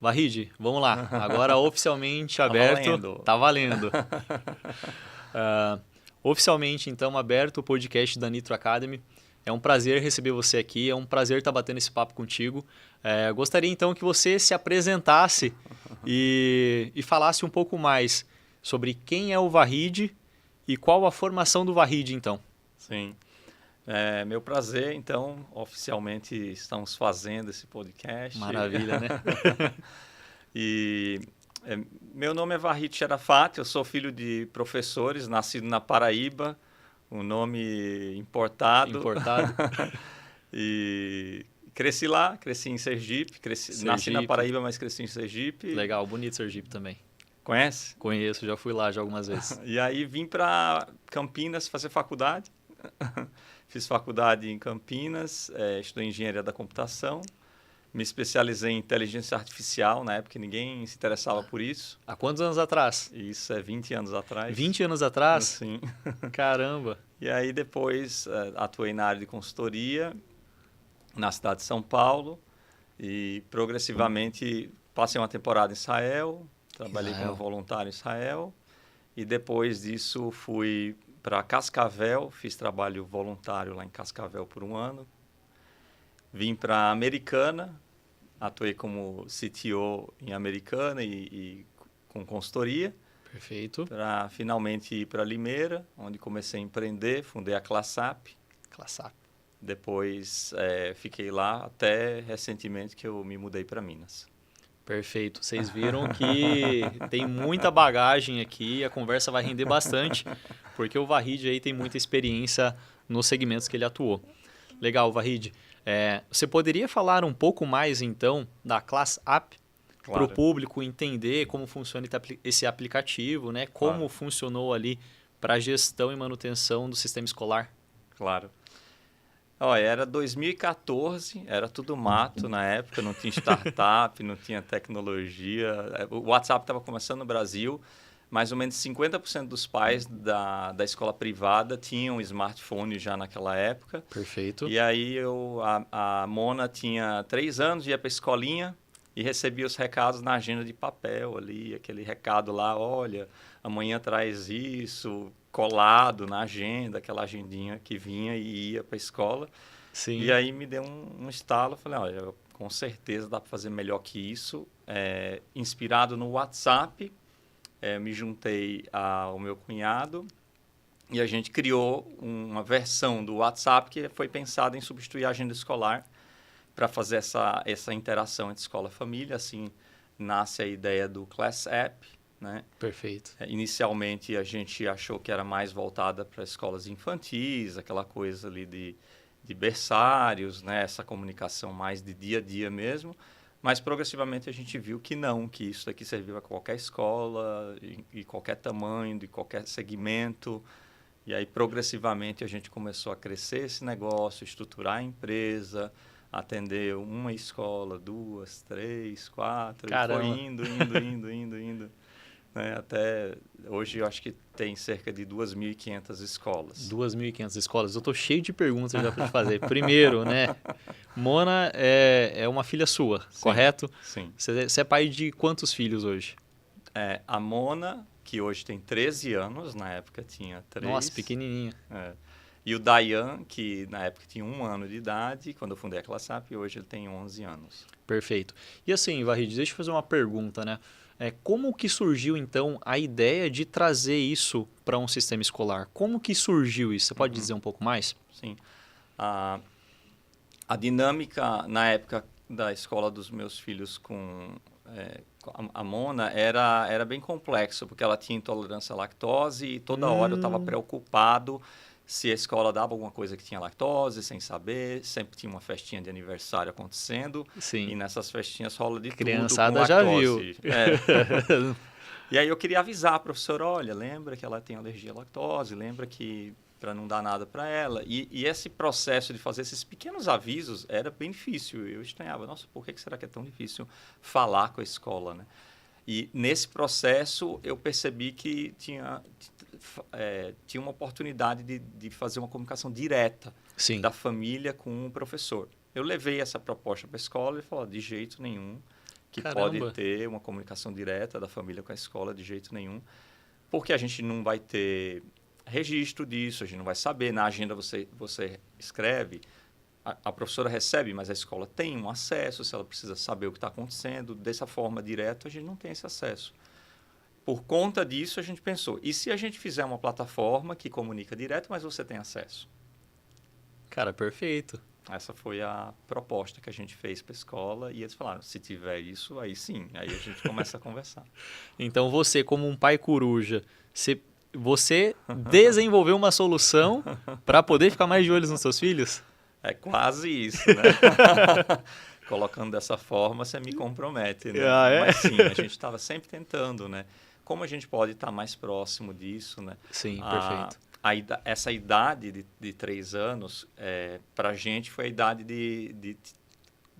Vahid, vamos lá. Agora oficialmente Tá aberto. valendo. Tá valendo. Oficialmente, então, aberto o podcast da Nitro Academy. É um prazer receber você aqui, é um prazer estar batendo esse papo contigo. Gostaria, então, que você se apresentasse e falasse um pouco mais sobre quem é o Vahid e qual a formação do Vahid, então. Sim. É meu prazer, então, oficialmente estamos fazendo esse podcast. Maravilha, né? E meu nome é Vahid Sharafat, eu sou filho de professores, nascido na Paraíba, um nome importado. Importado. E cresci lá, cresci em Sergipe, nasci na Sergipe. Paraíba, mas cresci em Sergipe. Legal, bonito Sergipe também. Conhece? Conheço, já fui lá já algumas vezes. E aí vim para Campinas fazer faculdade. Fiz faculdade em Campinas, estudei engenharia da computação, me especializei em inteligência artificial, na época ninguém se interessava por isso. Há quantos anos atrás? Isso é 20 anos atrás. 20 anos atrás? Sim. Caramba! E aí depois atuei na área de consultoria na cidade de São Paulo e progressivamente passei uma temporada em Israel, trabalhei como voluntário em Israel e depois disso fui para Cascavel, fiz trabalho voluntário lá em Cascavel por um ano. Vim para Americana, atuei como CTO em Americana e com consultoria. Perfeito. Para finalmente ir para Limeira, onde comecei a empreender, fundei a Classap. Depois fiquei lá até recentemente que eu me mudei para Minas. Perfeito. Vocês viram que tem muita bagagem aqui, a conversa vai render bastante, porque o Vahid aí tem muita experiência nos segmentos que ele atuou. Legal, Vahid. Você poderia falar um pouco mais, então, da Classap? Para o público entender como funciona esse aplicativo, né? Como funcionou ali para a gestão e manutenção do sistema escolar? Claro. Olha, era 2014, era tudo mato na época, não tinha startup, não tinha tecnologia. O WhatsApp estava começando no Brasil, mais ou menos 50% dos pais da escola privada tinham smartphone já naquela época. Perfeito. E aí a Mona tinha 3 anos, ia para a escolinha e recebia os recados na agenda de papel ali, aquele recado lá, olha, amanhã traz isso, colado na agenda, aquela agendinha que vinha e ia para a escola. Sim. E aí me deu um estalo, falei, olha, com certeza dá para fazer melhor que isso. Inspirado no WhatsApp, me juntei ao meu cunhado e a gente criou uma versão do WhatsApp que foi pensada em substituir a agenda escolar para fazer essa interação entre escola e família. Assim nasce a ideia do Class App, né? Perfeito. Inicialmente a gente achou que era mais voltada para escolas infantis, aquela coisa ali de berçários, né? Essa comunicação mais de dia a dia mesmo. Mas progressivamente a gente viu que não, que isso daqui servia para qualquer escola, e qualquer tamanho, de qualquer segmento. E aí progressivamente a gente começou a crescer esse negócio, estruturar a empresa, atender uma escola, 2, 3, 4, Caramba. e foi indo. Né? Até hoje eu acho que tem cerca de 2.500 escolas. 2.500 escolas. Eu estou cheio de perguntas já para te fazer. Primeiro, né? Mona é uma filha sua, Sim, correto? Sim. Você é pai de quantos filhos hoje? A Mona, que hoje tem 13 anos, na época tinha 3. Nossa, pequenininha. E o Dayan, que na época tinha 1 ano de idade, quando eu fundei a Classap, e hoje ele tem 11 anos. Perfeito. E assim, Vahid, deixa eu fazer uma pergunta, né? Como que surgiu, então, a ideia de trazer isso para um sistema escolar? Como que surgiu isso? Você pode dizer um pouco mais? Sim. A dinâmica, na época da escola dos meus filhos com a Mona, era bem complexo, porque ela tinha intolerância à lactose e toda hora eu estava preocupado se a escola dava alguma coisa que tinha lactose, sem saber. Sempre tinha uma festinha de aniversário acontecendo. Sim. E nessas festinhas rola de Criançada tudo com já lactose. viu. E aí eu queria avisar a professora, olha, lembra que ela tem alergia à lactose, lembra que para não dar nada para ela. E esse processo de fazer esses pequenos avisos era bem difícil. Eu estranhava, nossa, por que será que é tão difícil falar com a escola, né? E nesse processo eu percebi que tinha uma oportunidade de fazer uma comunicação direta da família com o professor. Eu levei essa proposta para a escola e falei, de jeito nenhum que Caramba. pode ter uma comunicação direta da família com a escola de jeito nenhum, porque a gente não vai ter registro disso, a gente não vai saber. Na agenda você escreve, a professora recebe, mas a escola tem um acesso, se ela precisa saber o que está acontecendo. Dessa forma direta, a gente não tem esse acesso. Por conta disso, a gente pensou, e se a gente fizer uma plataforma que comunica direto, mas você tem acesso? Cara, perfeito. Essa foi a proposta que a gente fez para a escola e eles falaram, se tiver isso, aí sim, aí a gente começa a conversar. Então você, como um pai coruja, você desenvolveu uma solução para poder ficar mais de olho nos seus filhos? É quase isso, né? Colocando dessa forma, você me compromete, né? Ah, é? Mas sim, a gente estava sempre tentando, né? Como a gente pode estar mais próximo disso, né? Sim, perfeito. Essa idade de 3 anos, para a gente, foi a idade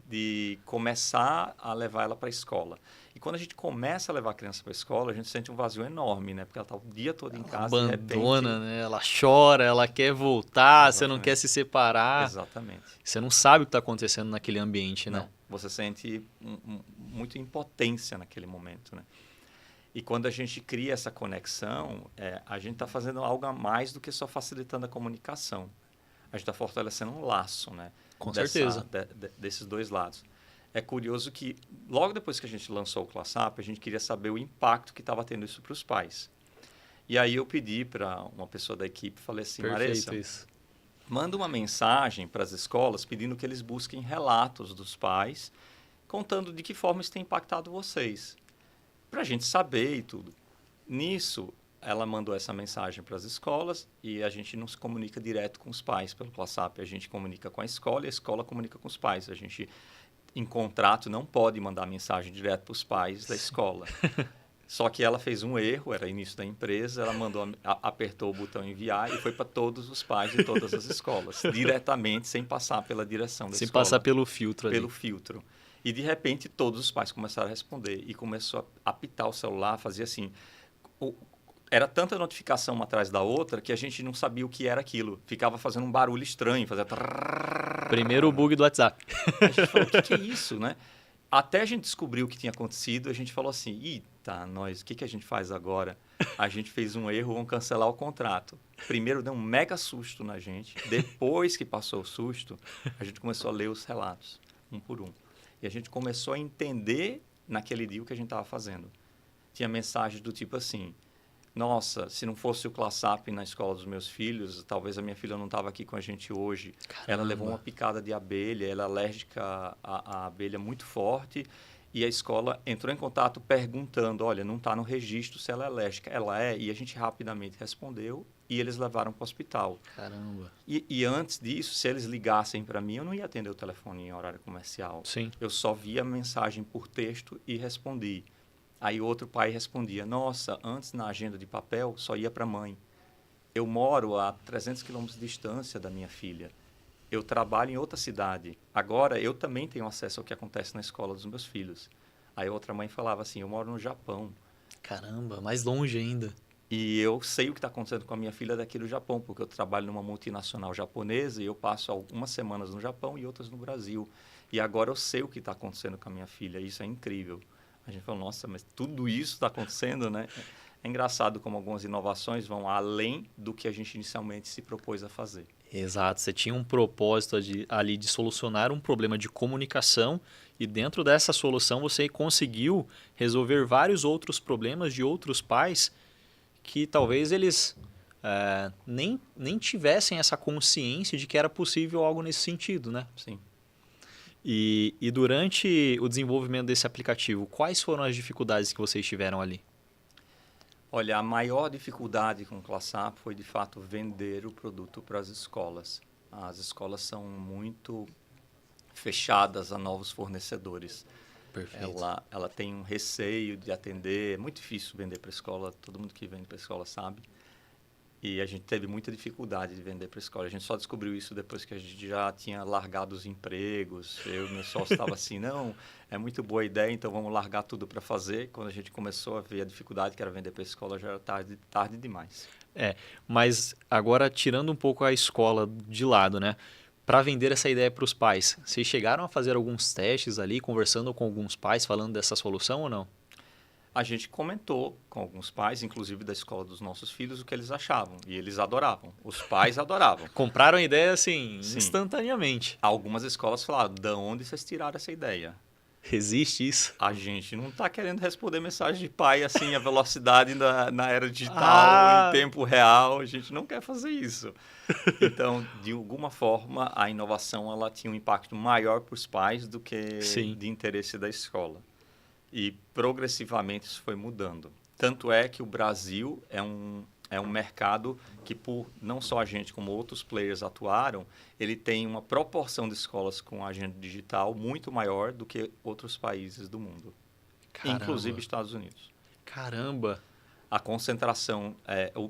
de começar a levar ela para a escola. E quando a gente começa a levar a criança para a escola, a gente sente um vazio enorme, né? Porque ela está o dia todo em casa e de Abandona, repente... né? Ela chora, ela quer voltar, você não Exatamente. quer se separar. Exatamente. Você não sabe o que está acontecendo naquele ambiente, né? Não, você sente muita impotência naquele momento, né? E quando a gente cria essa conexão, a gente está fazendo algo a mais do que só facilitando a comunicação. A gente está fortalecendo um laço, né? Com certeza. Desses dois lados. É curioso que, logo depois que a gente lançou o ClassUp, a gente queria saber o impacto que estava tendo isso para os pais. E aí eu pedi para uma pessoa da equipe, falei assim, Perfeito Maressa, isso. manda uma mensagem para as escolas pedindo que eles busquem relatos dos pais, contando de que forma isso tem impactado vocês, para a gente saber e tudo. Nisso, ela mandou essa mensagem para as escolas e a gente não se comunica direto com os pais pelo ClassUp, a gente comunica com a escola e a escola comunica com os pais. A gente, em contrato, não pode mandar mensagem direto para os pais da escola. Só que ela fez um erro, era início da empresa, ela apertou o botão enviar e foi para todos os pais de todas as escolas, diretamente, sem passar pela direção da Sem escola. passar pelo filtro ali. Pelo filtro. E, de repente, todos os pais começaram a responder e começou a apitar o celular, fazia assim... Era tanta notificação uma atrás da outra que a gente não sabia o que era aquilo. Ficava fazendo um barulho estranho, fazia... Primeiro o bug do WhatsApp. A gente falou, o que é isso, né? Até a gente descobrir o que tinha acontecido, a gente falou assim, eita, nós, o que a gente faz agora? A gente fez um erro, vamos cancelar o contrato. Primeiro deu um mega susto na gente. Depois que passou o susto, a gente começou a ler os relatos, um por um. E a gente começou a entender naquele dia o que a gente estava fazendo. Tinha mensagens do tipo assim, nossa, se não fosse o ClassUp na escola dos meus filhos, talvez a minha filha não estava aqui com a gente hoje. Caramba. Ela levou uma picada de abelha, ela é alérgica à abelha muito forte, e a escola entrou em contato perguntando, olha, não está no registro se ela é alérgica. Ela é, e a gente rapidamente respondeu, e eles levaram para o hospital. Caramba. E antes disso, se eles ligassem para mim, eu não ia atender o telefone em horário comercial. Sim. Eu só via a mensagem por texto e respondi. Aí outro pai respondia, nossa, antes na agenda de papel só ia para a mãe. Eu moro a 300 quilômetros de distância da minha filha. Eu trabalho em outra cidade. Agora eu também tenho acesso ao que acontece na escola dos meus filhos. Aí outra mãe falava assim, eu moro no Japão. Caramba, mais longe ainda. E eu sei o que está acontecendo com a minha filha daqui do Japão, porque eu trabalho numa multinacional japonesa e eu passo algumas semanas no Japão e outras no Brasil. E agora eu sei o que está acontecendo com a minha filha. Isso é incrível. A gente falou, nossa, mas tudo isso está acontecendo, né? É engraçado como algumas inovações vão além do que a gente inicialmente se propôs a fazer. Exato, você tinha um propósito ali de solucionar um problema de comunicação e dentro dessa solução você conseguiu resolver vários outros problemas de outros pais que talvez eles nem tivessem essa consciência de que era possível algo nesse sentido, né? Sim. E durante o desenvolvimento desse aplicativo, quais foram as dificuldades que vocês tiveram ali? Olha, a maior dificuldade com o ClassUp foi, de fato, vender o produto para as escolas. As escolas são muito fechadas a novos fornecedores. Perfeito. Ela tem um receio de atender. É muito difícil vender para a escola, todo mundo que vende para a escola sabe. E a gente teve muita dificuldade de vender para a escola. A gente só descobriu isso depois que a gente já tinha largado os empregos. Eu e meu sócio estava assim, não, é muito boa ideia, então vamos largar tudo para fazer. Quando a gente começou a ver a dificuldade que era vender para a escola, já era tarde demais. Mas agora tirando um pouco a escola de lado, né? para vender essa ideia para os pais, vocês chegaram a fazer alguns testes ali, conversando com alguns pais, falando dessa solução ou não? A gente comentou com alguns pais, inclusive da escola dos nossos filhos, o que eles achavam. E eles adoravam. Os pais adoravam. Compraram a ideia assim, Sim. instantaneamente. Algumas escolas falaram, de onde vocês tiraram essa ideia? Existe isso? A gente não está querendo responder mensagem de pai assim, a velocidade na era digital, em tempo real. A gente não quer fazer isso. Então, de alguma forma, a inovação ela tinha um impacto maior para os pais do que de interesse da escola. E progressivamente isso foi mudando. Tanto é que o Brasil é um mercado que, por não só a gente, como outros players atuaram, ele tem uma proporção de escolas com agenda digital muito maior do que outros países do mundo. Caramba. Inclusive Estados Unidos. Caramba! A concentração,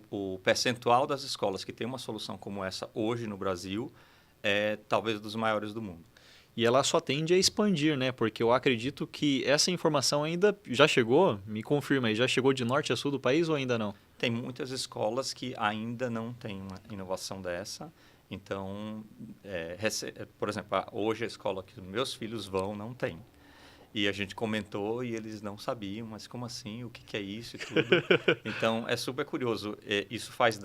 o percentual das escolas que tem uma solução como essa hoje no Brasil é talvez dos maiores do mundo. E ela só tende a expandir, né? Porque eu acredito que essa informação ainda já chegou, me confirma aí, já chegou de norte a sul do país ou ainda não? Tem muitas escolas que ainda não têm uma inovação dessa. Então, por exemplo, hoje a escola que os meus filhos vão não tem. E a gente comentou e eles não sabiam, mas como assim? O que é isso e tudo? Então, é super curioso. Isso faz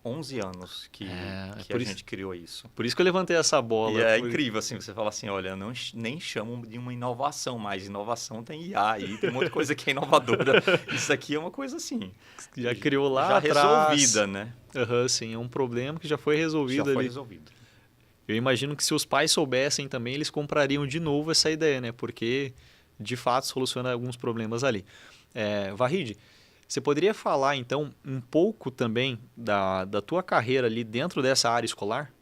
11 anos que a gente criou isso. Por isso que eu levantei essa bola. E é incrível, assim, você fala assim, olha, nem chamam de uma inovação, mas inovação tem IA aí, tem muita coisa que é inovadora. Isso aqui é uma coisa assim... Já criou lá já atrás. Resolvida, né? Sim, é um problema que já foi resolvido ali. Já foi resolvido. Eu imagino que se os pais soubessem também, eles comprariam de novo essa ideia, né? Porque, de fato, soluciona alguns problemas ali. Vahid, você poderia falar, então, um pouco também da tua carreira ali dentro dessa área escolar?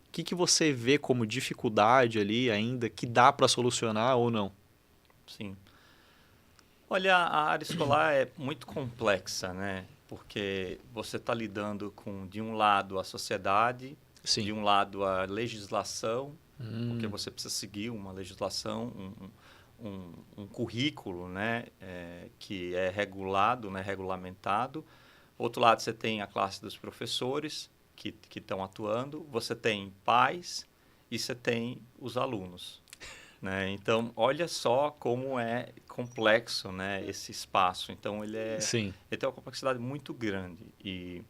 O que você vê como dificuldade ali ainda que dá para solucionar ou não? Sim. Olha, a área escolar é muito complexa, né? Porque você está lidando com, de um lado, a sociedade, Sim. de um lado, a legislação, porque você precisa seguir uma legislação, um currículo, né, que é regulado, né, regulamentado. Outro lado, você tem a classe dos professores que estão atuando, você tem pais e você tem os alunos. Né? Então, olha só como é complexo, né, esse espaço. Então, ele tem uma complexidade muito grande e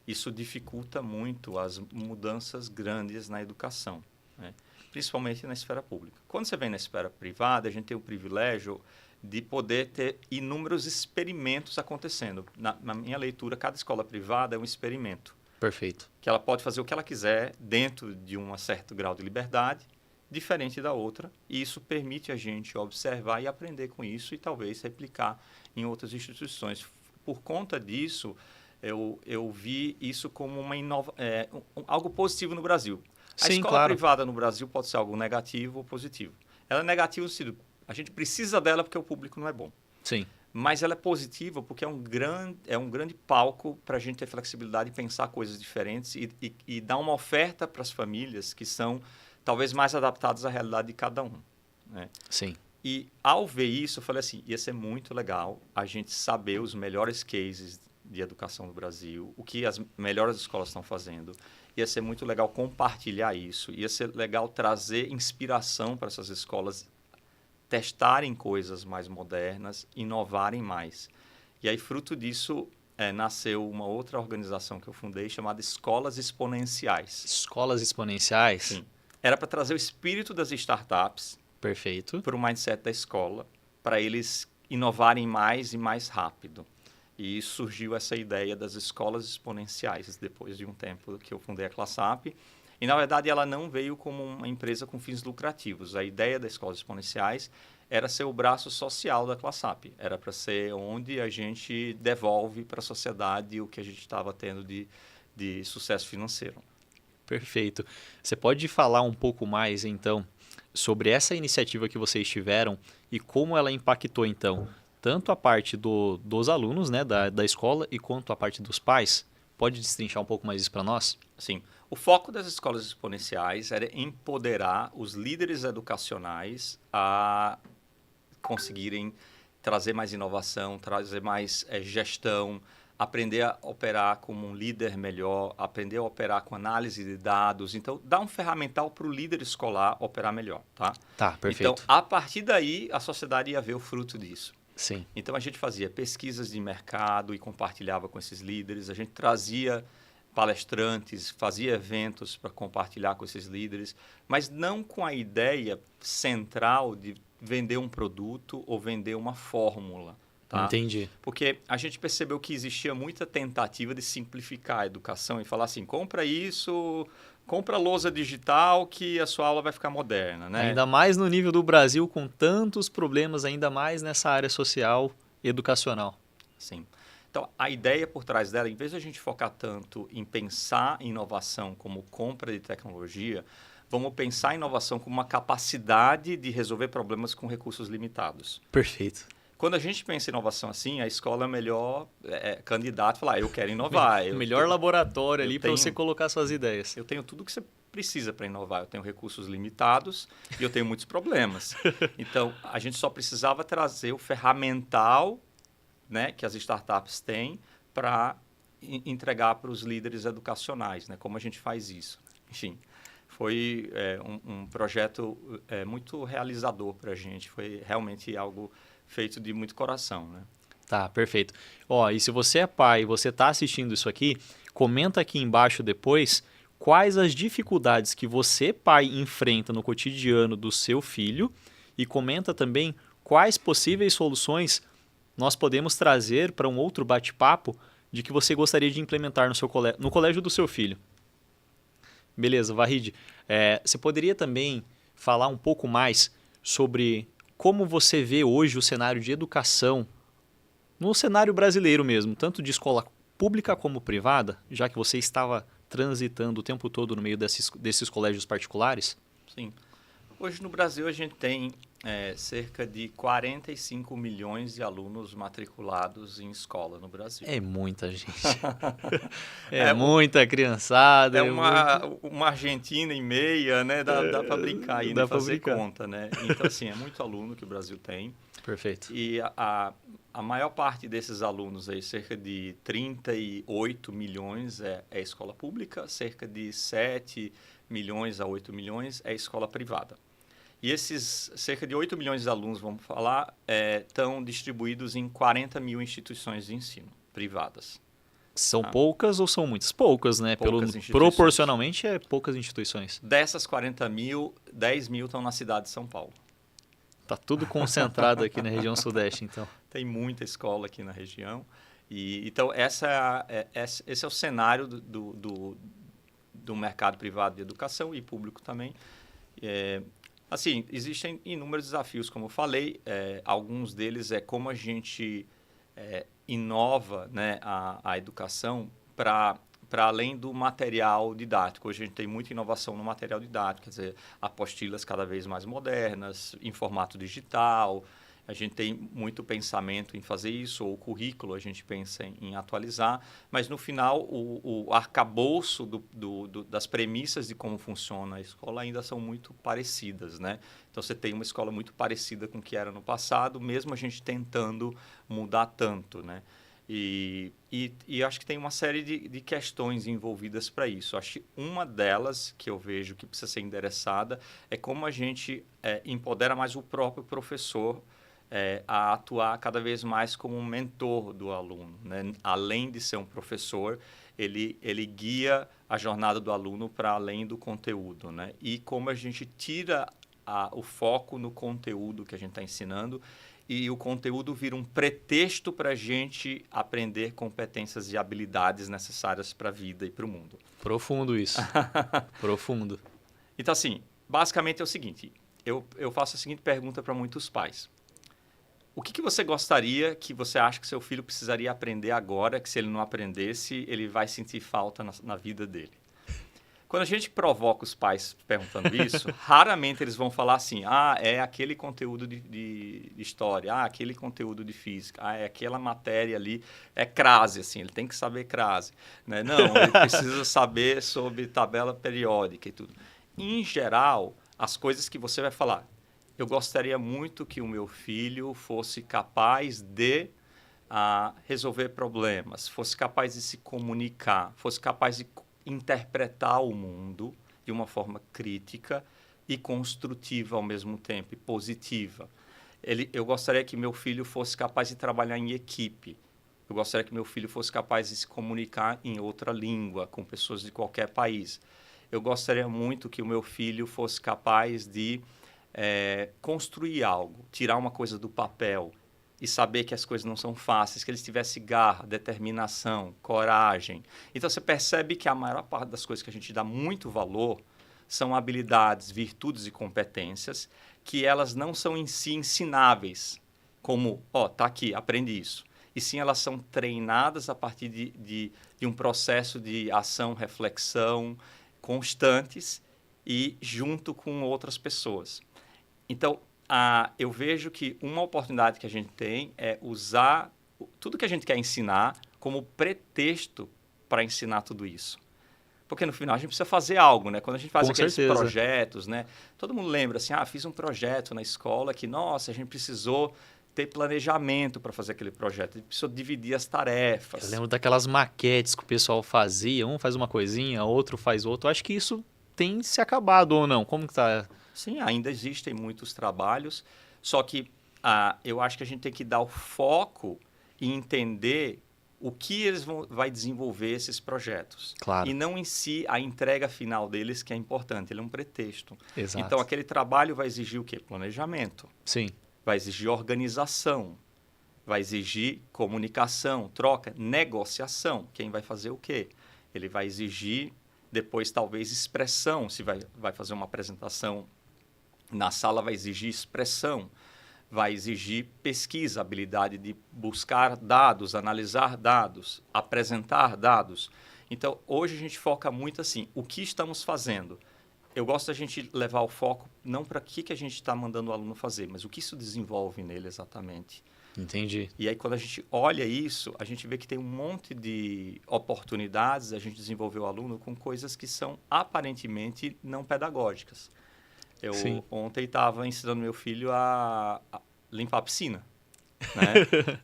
isso dificulta muito as mudanças grandes na educação, né? Principalmente na esfera pública. Quando você vem na esfera privada, a gente tem o privilégio de poder ter inúmeros experimentos acontecendo. Na minha leitura, cada escola privada é um experimento. Perfeito. Que ela pode fazer o que ela quiser dentro de um certo grau de liberdade, diferente da outra, e isso permite a gente observar e aprender com isso e talvez replicar em outras instituições. Por conta disso, eu vi isso como algo positivo no Brasil. A escola privada no Brasil pode ser algo negativo ou positivo. Ela é negativa no sentido, a gente precisa dela porque o público não é bom. Sim. Mas ela é positiva porque é um grande palco para a gente ter flexibilidade e pensar coisas diferentes e dar uma oferta para as famílias que são talvez mais adaptadas à realidade de cada um. Né? Sim. E ao ver isso, eu falei assim, ia ser muito legal a gente saber os melhores cases de educação no Brasil, o que as melhores escolas estão fazendo. Ia ser muito legal compartilhar isso. Ia ser legal trazer inspiração para essas escolas testarem coisas mais modernas, inovarem mais. E aí, fruto disso, nasceu uma outra organização que eu fundei chamada Escolas Exponenciais. Escolas Exponenciais? Sim. Era para trazer o espírito das startups. Perfeito. Para o mindset da escola, para eles inovarem mais e mais rápido. E surgiu essa ideia das escolas exponenciais, depois de um tempo que eu fundei a ClassUp. E, na verdade, ela não veio como uma empresa com fins lucrativos. A ideia das escolas exponenciais era ser o braço social da ClassUp. Era para ser onde a gente devolve para a sociedade o que a gente estava tendo de sucesso financeiro. Perfeito. Você pode falar um pouco mais, então, sobre essa iniciativa que vocês tiveram e como ela impactou, então, tanto a parte dos alunos, né, da escola e quanto a parte dos pais? Pode destrinchar um pouco mais isso para nós? Sim. O foco das escolas exponenciais era empoderar os líderes educacionais a conseguirem trazer mais inovação, trazer mais gestão, aprender a operar como um líder melhor, aprender a operar com análise de dados. Então, dá um ferramental para o líder escolar operar melhor, tá? Tá, perfeito. Então, a partir daí, a sociedade ia ver o fruto disso. Sim. Então, a gente fazia pesquisas de mercado e compartilhava com esses líderes. A gente trazia palestrantes, fazia eventos para compartilhar com esses líderes, mas não com a ideia central de vender um produto ou vender uma fórmula. Tá? Entendi. Porque a gente percebeu que existia muita tentativa de simplificar a educação e falar assim, compra isso, compra lousa digital que a sua aula vai ficar moderna. Né? Ainda mais no nível do Brasil, com tantos problemas, ainda mais nessa área social e educacional. Sim. Então, a ideia por trás dela, em vez de a gente focar tanto em pensar em inovação como compra de tecnologia, vamos pensar em inovação como uma capacidade de resolver problemas com recursos limitados. Perfeito. Quando a gente pensa em inovação assim, a escola é o melhor candidato a falar, eu quero inovar. O melhor laboratório ali para tenho, você colocar suas ideias. Eu tenho tudo que você precisa para inovar. Eu tenho recursos limitados e eu tenho muitos problemas. Então, a gente só precisava trazer o ferramental, né, que as startups têm para entregar para os líderes educacionais. Né? Como a gente faz isso? Enfim, foi um projeto muito realizador para a gente. Foi realmente algo feito de muito coração, né? Tá, perfeito. Ó, e se você é pai e você está assistindo isso aqui, comenta aqui embaixo depois quais as dificuldades que você, pai, enfrenta no cotidiano do seu filho e comenta também quais possíveis soluções nós podemos trazer para um outro bate-papo de que você gostaria de implementar no colégio do seu filho. Beleza, Vahid. Você poderia também falar um pouco mais sobre como você vê hoje o cenário de educação no cenário brasileiro mesmo, tanto de escola pública como privada, já que você estava transitando o tempo todo no meio desses colégios particulares? Sim. Hoje no Brasil a gente tem cerca de 45 milhões de alunos matriculados em escola no Brasil. É muita gente. Muita criançada. Uma Argentina e meia, né? Dá para brincar aí, né? Fazer conta, né? Então, assim, é muito aluno que o Brasil tem. Perfeito. E a maior parte desses alunos, aí, cerca de 38 milhões é escola pública, cerca de 7 milhões a 8 milhões é escola privada. E esses cerca de 8 milhões de alunos, vamos falar, estão distribuídos em 40 mil instituições de ensino privadas. São poucas ou são muitas? Poucas, né? Proporcionalmente, poucas instituições. Dessas 40 mil, 10 mil estão na cidade de São Paulo. Tá tudo concentrado aqui na região sudeste, então. Tem muita escola aqui na região. Então, esse é o cenário do mercado privado de educação e público também. Assim, existem inúmeros desafios, como eu falei. Alguns deles é como a gente inova, né, a educação para além do material didático. Hoje a gente tem muita inovação no material didático, quer dizer, apostilas cada vez mais modernas, em formato digital. A gente tem muito pensamento em fazer isso, ou o currículo a gente pensa em atualizar, mas no final o arcabouço das premissas de como funciona a escola ainda são muito parecidas, né? Então você tem uma escola muito parecida com o que era no passado, mesmo a gente tentando mudar tanto, né? E acho que tem uma série de questões envolvidas para isso. Acho que uma delas que eu vejo que precisa ser endereçada é como a gente empodera mais o próprio professor a atuar cada vez mais como um mentor do aluno, né? Além de ser um professor, ele guia a jornada do aluno para além do conteúdo, né? E como a gente tira o foco no conteúdo que a gente está ensinando e o conteúdo vira um pretexto para a gente aprender competências e habilidades necessárias para a vida e para o mundo. Profundo isso. Profundo. Então, assim, basicamente é o seguinte, eu faço a seguinte pergunta para muitos pais. O que você gostaria que você acha que seu filho precisaria aprender agora, que se ele não aprendesse, ele vai sentir falta na vida dele? Quando a gente provoca os pais perguntando isso, raramente eles vão falar assim, é aquele conteúdo de história, aquele conteúdo de física, é aquela matéria ali, é crase, assim, ele tem que saber crase. Né? Não, ele precisa saber sobre tabela periódica e tudo. Em geral, as coisas que você vai falar, eu gostaria muito que o meu filho fosse capaz de a resolver problemas, fosse capaz de se comunicar, fosse capaz de interpretar o mundo de uma forma crítica e construtiva ao mesmo tempo, e positiva. Eu gostaria que meu filho fosse capaz de trabalhar em equipe. Eu gostaria que meu filho fosse capaz de se comunicar em outra língua, com pessoas de qualquer país. Eu gostaria muito que o meu filho fosse capaz de construir algo, tirar uma coisa do papel e saber que as coisas não são fáceis, que ele tivesse garra, determinação, coragem. Então, você percebe que a maior parte das coisas que a gente dá muito valor são habilidades, virtudes e competências que elas não são em si ensináveis, como, tá aqui, aprende isso. E sim, elas são treinadas a partir de um processo de ação, reflexão, constantes e junto com outras pessoas. Então, eu vejo que uma oportunidade que a gente tem é usar tudo que a gente quer ensinar como pretexto para ensinar tudo isso. Porque no final a gente precisa fazer algo, né? Quando a gente faz aqueles projetos, né? Todo mundo lembra assim, fiz um projeto na escola que, nossa, a gente precisou ter planejamento para fazer aquele projeto. A gente precisou dividir as tarefas. Eu lembro daquelas maquetes que o pessoal fazia, um faz uma coisinha, outro faz outro. Eu acho que isso tem se acabado ou não? Como que tá? Sim, ainda existem muitos trabalhos, só que eu acho que a gente tem que dar o foco e entender o que eles vai desenvolver esses projetos. Claro. E não em si a entrega final deles, que é importante, ele é um pretexto. Exato. Então, aquele trabalho vai exigir o quê? Planejamento. Sim. Vai exigir organização, vai exigir comunicação, troca, negociação. Quem vai fazer o quê? Ele vai exigir, depois, talvez, expressão. Se vai fazer uma apresentação na sala, vai exigir expressão. Vai exigir pesquisa, habilidade de buscar dados, analisar dados, apresentar dados. Então, hoje a gente foca muito assim, o que estamos fazendo? Eu gosto da gente levar o foco não para o que a gente está mandando o aluno fazer, mas o que isso desenvolve nele exatamente. Entendi. E aí, quando a gente olha isso, a gente vê que tem um monte de oportunidades a gente desenvolver o aluno com coisas que são aparentemente não pedagógicas. Eu ontem estava ensinando meu filho a limpar a piscina, né?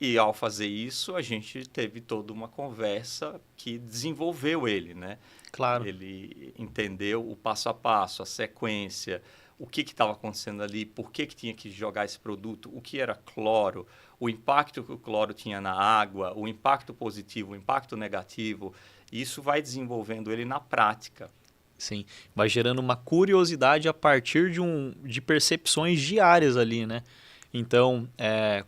E ao fazer isso, a gente teve toda uma conversa que desenvolveu ele, né? Claro. Ele entendeu o passo a passo, a sequência, o que estava acontecendo ali, por que tinha que jogar esse produto, o que era cloro, o impacto que o cloro tinha na água, o impacto positivo, o impacto negativo. E isso vai desenvolvendo ele na prática. Sim, vai gerando uma curiosidade a partir de percepções diárias ali, né? Então,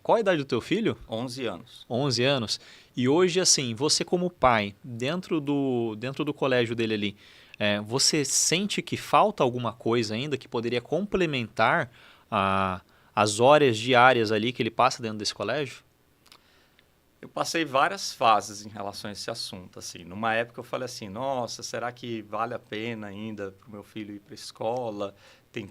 qual a idade do teu filho? 11 anos. 11 anos. E hoje, assim, você como pai, dentro do colégio dele ali, você sente que falta alguma coisa ainda que poderia complementar as horas diárias ali que ele passa dentro desse colégio? Eu passei várias fases em relação a esse assunto. Assim. Numa época eu falei assim, nossa, será que vale a pena ainda para o meu filho ir para a escola? Tem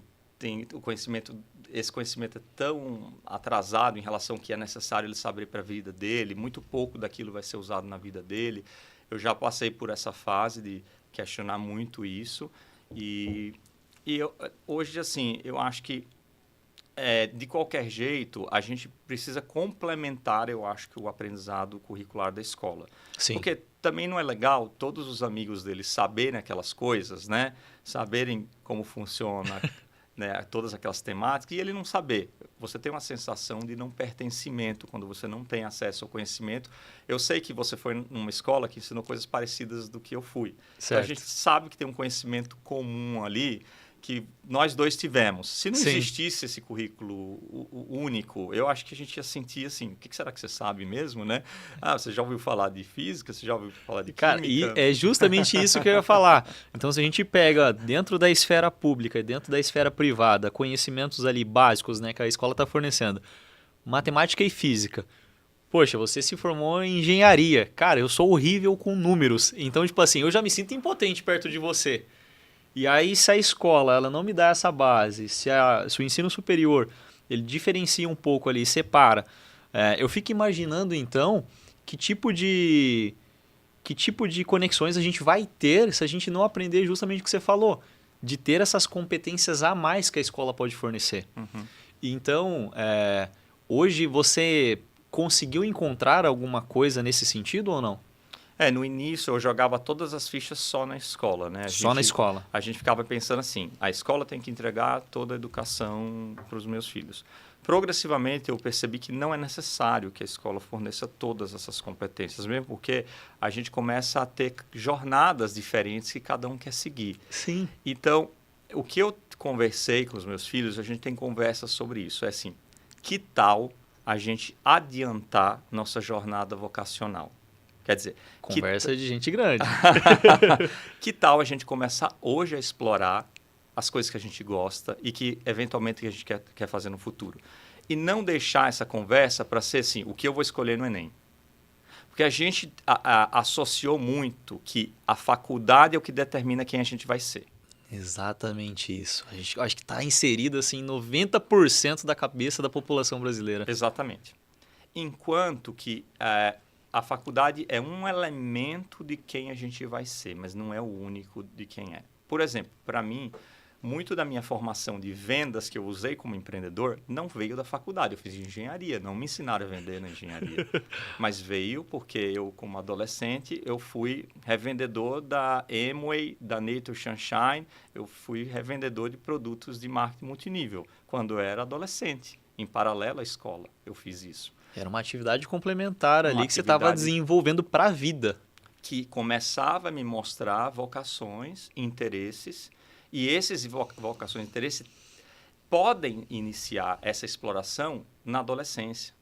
o conhecimento, esse conhecimento é tão atrasado em relação ao que é necessário ele saber para a vida dele, muito pouco daquilo vai ser usado na vida dele. Eu já passei por essa fase de questionar muito isso. Hoje, assim, eu acho que de qualquer jeito, a gente precisa complementar, eu acho, que o aprendizado curricular da escola. Sim. Porque também não é legal todos os amigos deles saberem aquelas coisas, né? Saberem como funciona, né? Todas aquelas temáticas, e ele não saber. Você tem uma sensação de não pertencimento quando você não tem acesso ao conhecimento. Eu sei que você foi numa escola que ensinou coisas parecidas do que eu fui. Então, a gente sabe que tem um conhecimento comum ali, que nós dois tivemos. Se não existisse esse currículo único, eu acho que a gente ia sentir assim, o que será que você sabe mesmo, né? Você já ouviu falar de física? Você já ouviu falar de química? Cara, e é justamente isso que eu ia falar. Então, se a gente pega dentro da esfera pública e dentro da esfera privada, conhecimentos ali básicos, né, que a escola está fornecendo, matemática e física. Poxa, você se formou em engenharia. Cara, eu sou horrível com números. Então, tipo assim, eu já me sinto impotente perto de você. E aí, se a escola ela não me dá essa base, se o ensino superior ele diferencia um pouco ali, separa, eu fico imaginando, então, que tipo de conexões a gente vai ter se a gente não aprender justamente o que você falou, de ter essas competências a mais que a escola pode fornecer. Uhum. Então, hoje você conseguiu encontrar alguma coisa nesse sentido ou não? No início eu jogava todas as fichas só na escola, né? Só na escola. A gente ficava pensando assim, a escola tem que entregar toda a educação para os meus filhos. Progressivamente eu percebi que não é necessário que a escola forneça todas essas competências, mesmo porque a gente começa a ter jornadas diferentes que cada um quer seguir. Sim. Então, o que eu conversei com os meus filhos, a gente tem conversas sobre isso, é assim, que tal a gente adiantar nossa jornada vocacional? Quer dizer, conversa de gente grande. Que tal a gente começar hoje a explorar as coisas que a gente gosta e que eventualmente a gente quer fazer no futuro? E não deixar essa conversa para ser assim, o que eu vou escolher no Enem. Porque a gente associou muito que a faculdade é o que determina quem a gente vai ser. Exatamente isso. A gente acho que está inserido assim, em 90% da cabeça da população brasileira. Exatamente. Enquanto que a faculdade é um elemento de quem a gente vai ser, mas não é o único de quem é. Por exemplo, para mim, muito da minha formação de vendas que eu usei como empreendedor não veio da faculdade. Eu fiz engenharia, não me ensinaram a vender na engenharia. Mas veio porque eu, como adolescente, eu fui revendedor da Amway, da Nature Sunshine. Eu fui revendedor de produtos de marketing multinível quando eu era adolescente. Em paralelo à escola, eu fiz isso. Era uma atividade complementar ali que você estava desenvolvendo para a vida. Que começava a me mostrar vocações, interesses, e esses vocações e interesses podem iniciar essa exploração na adolescência.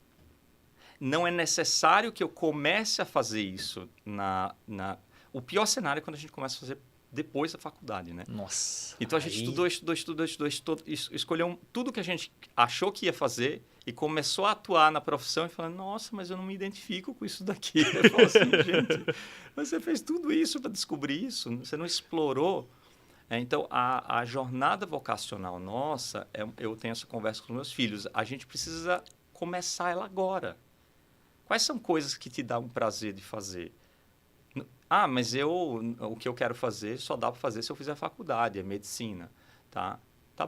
Não é necessário que eu comece a fazer isso O pior cenário é quando a gente começa a fazer depois da faculdade, né? Nossa. Então a gente estudou, escolheu tudo que a gente achou que ia fazer e começou a atuar na profissão e falando, nossa, mas eu não me identifico com isso daqui. Eu falo assim, gente, mas você fez tudo isso para descobrir isso, você não explorou. Então, a jornada vocacional nossa, eu tenho essa conversa com os meus filhos, a gente precisa começar ela agora. Quais são coisas que te dão prazer de fazer? Mas o que eu quero fazer só dá para fazer se eu fizer faculdade, é medicina. Tá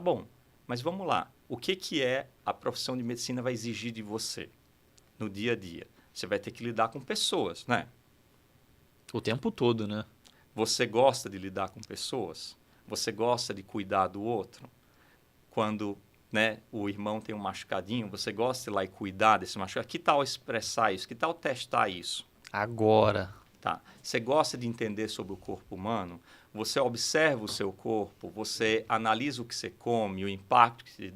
bom, mas vamos lá. O que é a profissão de medicina vai exigir de você no dia a dia? Você vai ter que lidar com pessoas, né? O tempo todo, né? Você gosta de lidar com pessoas? Você gosta de cuidar do outro? Quando, né, o irmão tem um machucadinho, você gosta de ir lá e cuidar desse machucado? Que tal expressar isso? Que tal testar isso? Agora. Tá. Você gosta de entender sobre o corpo humano? Você observa o seu corpo, você analisa o que você come, o impacto que se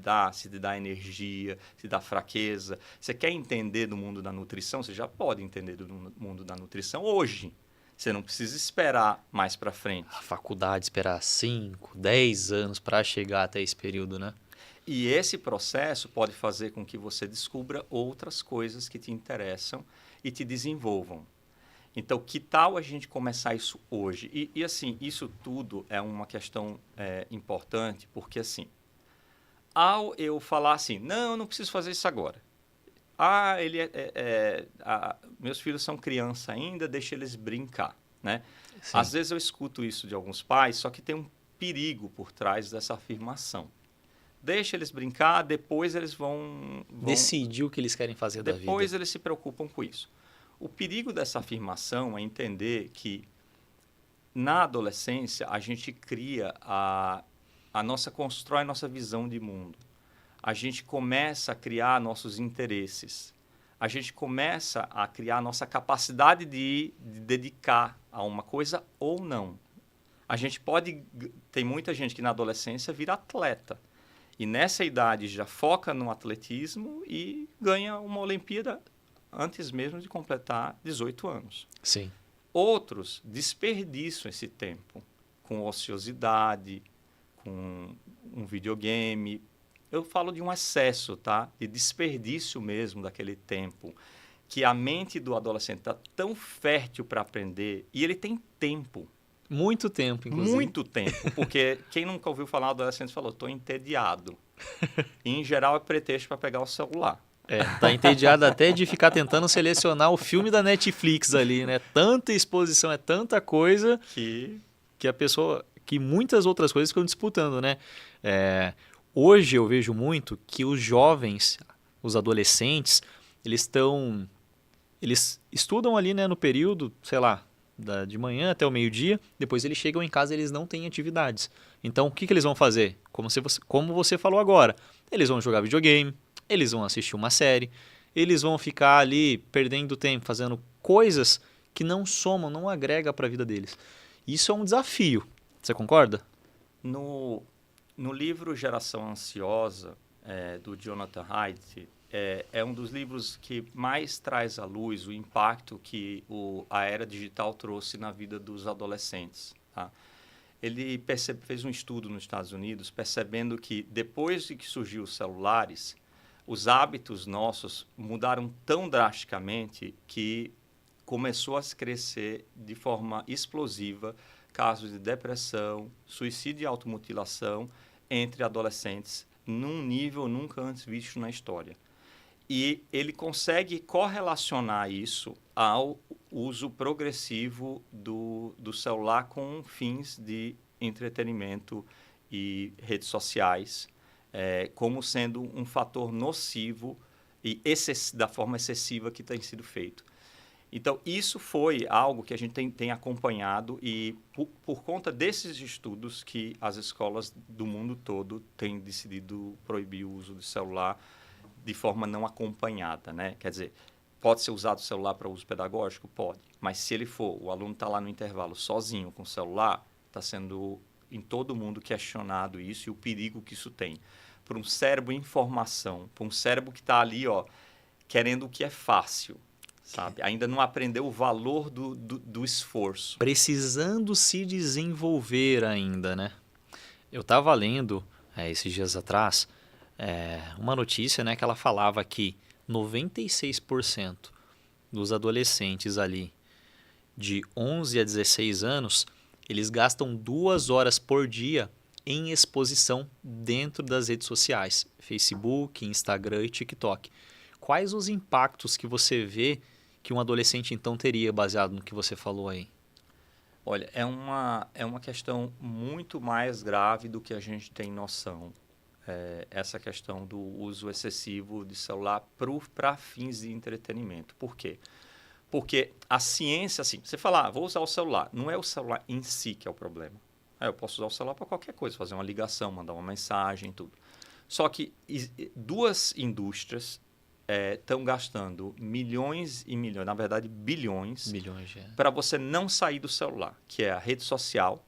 te dá energia, se dá fraqueza. Você quer entender do mundo da nutrição? Você já pode entender do mundo da nutrição hoje. Você não precisa esperar mais para frente. A faculdade esperar 5, 10 anos para chegar até esse período, né? E esse processo pode fazer com que você descubra outras coisas que te interessam e te desenvolvam. Então, que tal a gente começar isso hoje? E assim, isso tudo é uma questão importante, porque assim, ao eu falar assim, não, eu não preciso fazer isso agora. Meus filhos são criança ainda, deixa eles brincar, né? Às vezes eu escuto isso de alguns pais, só que tem um perigo por trás dessa afirmação. Deixa eles brincar, depois eles vão decidir o que eles querem fazer da vida. Depois eles se preocupam com isso. O perigo dessa afirmação é entender que na adolescência a gente cria constrói a nossa visão de mundo. A gente começa a criar nossos interesses. A gente começa a criar a nossa capacidade de dedicar a uma coisa ou não. Tem muita gente que na adolescência vira atleta. E nessa idade já foca no atletismo e ganha uma Olimpíada antes mesmo de completar 18 anos. Sim. Outros desperdiçam esse tempo com ociosidade, com um videogame. Eu falo de um excesso, tá? De desperdício mesmo daquele tempo. Que a mente do adolescente está tão fértil para aprender e ele tem tempo. Muito tempo, inclusive. Muito tempo, porque quem nunca ouviu falar do adolescente falou, estou entediado. E, em geral, é pretexto para pegar o celular. Tá entediado até de ficar tentando selecionar o filme da Netflix ali, né? Tanta exposição, é tanta coisa que a pessoa, que muitas outras coisas ficam disputando, né? Hoje eu vejo muito que os jovens, os adolescentes, Eles estudam ali, né, no período, sei lá, de manhã até o meio-dia, depois eles chegam em casa e eles não têm atividades. Então, o que eles vão fazer? Como você falou agora, eles vão jogar videogame, eles vão assistir uma série, eles vão ficar ali perdendo tempo, fazendo coisas que não somam, não agrega para a vida deles. Isso é um desafio. Você concorda? No livro Geração Ansiosa, do Jonathan Haidt, é um dos livros que mais traz à luz o impacto que a era digital trouxe na vida dos adolescentes. Tá? Ele fez um estudo nos Estados Unidos percebendo que depois de que surgiu os celulares, os hábitos nossos mudaram tão drasticamente que começou a crescer de forma explosiva casos de depressão, suicídio e automutilação entre adolescentes num nível nunca antes visto na história. E ele consegue correlacionar isso ao uso progressivo do celular com fins de entretenimento e redes sociais, como sendo um fator nocivo e da forma excessiva que tem sido feito. Então, isso foi algo que a gente tem acompanhado e, por conta desses estudos, que as escolas do mundo todo têm decidido proibir o uso de celular de forma não acompanhada, né? Quer dizer, pode ser usado o celular para uso pedagógico? Pode. Mas se ele for, o aluno está lá no intervalo sozinho com o celular, está sendo em todo mundo questionado isso e o perigo que isso tem. Para um cérebro em formação, para um cérebro que está ali, querendo o que é fácil, sabe? Ainda não aprendeu o valor do esforço. Precisando se desenvolver ainda, né? Eu estava lendo, esses dias atrás, uma notícia, né, que ela falava que 96% dos adolescentes ali de 11 a 16 anos, eles gastam 2 horas por dia em exposição dentro das redes sociais, Facebook, Instagram e TikTok. Quais os impactos que você vê que um adolescente então teria baseado no que você falou aí? Olha, é uma questão muito mais grave do que a gente tem noção. Essa questão do uso excessivo de celular para fins de entretenimento. Por quê? Porque a ciência, assim, você fala, vou usar o celular. Não é o celular em si que é o problema. Eu posso usar o celular para qualquer coisa, fazer uma ligação, mandar uma mensagem, tudo. Só que duas indústrias estão gastando milhões e milhões, na verdade bilhões, para você não sair do celular, que é a rede social,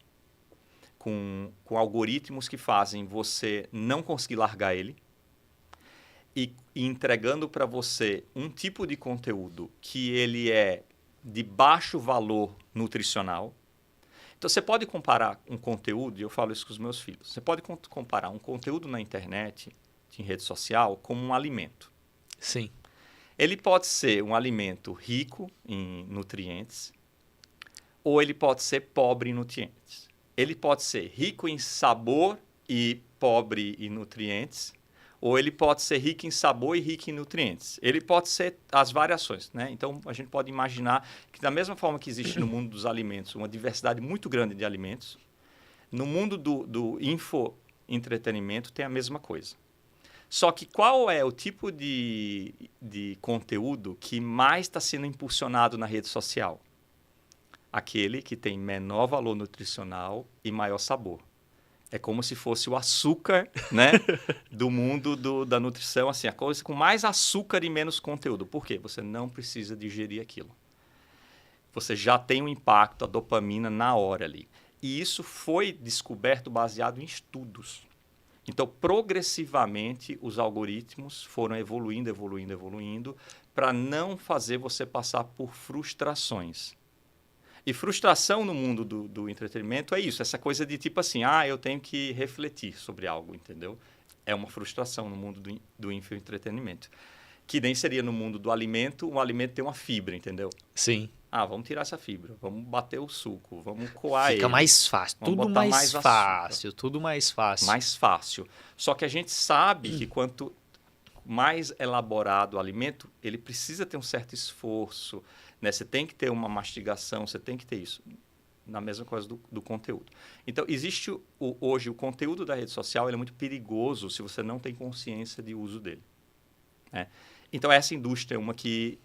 com algoritmos que fazem você não conseguir largar ele e entregando para você um tipo de conteúdo que ele é de baixo valor nutricional. Então, você pode comparar um conteúdo, e eu falo isso com os meus filhos, você pode comparar um conteúdo na internet, em rede social, como um alimento. Sim. Ele pode ser um alimento rico em nutrientes ou ele pode ser pobre em nutrientes. Ele pode ser rico em sabor e pobre em nutrientes, ou ele pode ser rico em sabor e rico em nutrientes. Ele pode ser as variações, né? Então, a gente pode imaginar que da mesma forma que existe no mundo dos alimentos uma diversidade muito grande de alimentos, no mundo do infoentretenimento tem a mesma coisa. Só que qual é o tipo de conteúdo que mais está sendo impulsionado na rede social? Aquele que tem menor valor nutricional e maior sabor. É como se fosse o açúcar, né, do mundo da nutrição, assim, a coisa com mais açúcar e menos conteúdo. Por quê? Você não precisa digerir aquilo. Você já tem um impacto, a dopamina na hora ali. E isso foi descoberto baseado em estudos. Então, progressivamente, os algoritmos foram evoluindo, para não fazer você passar por frustrações. E frustração no mundo do entretenimento é isso, essa coisa de tipo assim, eu tenho que refletir sobre algo, entendeu? É uma frustração no mundo do infoentretenimento. Que nem seria no mundo do alimento, um alimento tem uma fibra, entendeu? Sim. Vamos tirar essa fibra, vamos bater o suco, vamos coar ele. Fica mais fácil, tudo mais fácil, tudo mais fácil. Mais fácil. Só que a gente sabe que quanto mais elaborado o alimento, ele precisa ter um certo esforço, né? Você tem que ter uma mastigação, você tem que ter isso. Na mesma coisa do conteúdo. Então, existe hoje o conteúdo da rede social, ele é muito perigoso se você não tem consciência de uso dele. Né? Então, essa indústria é uma que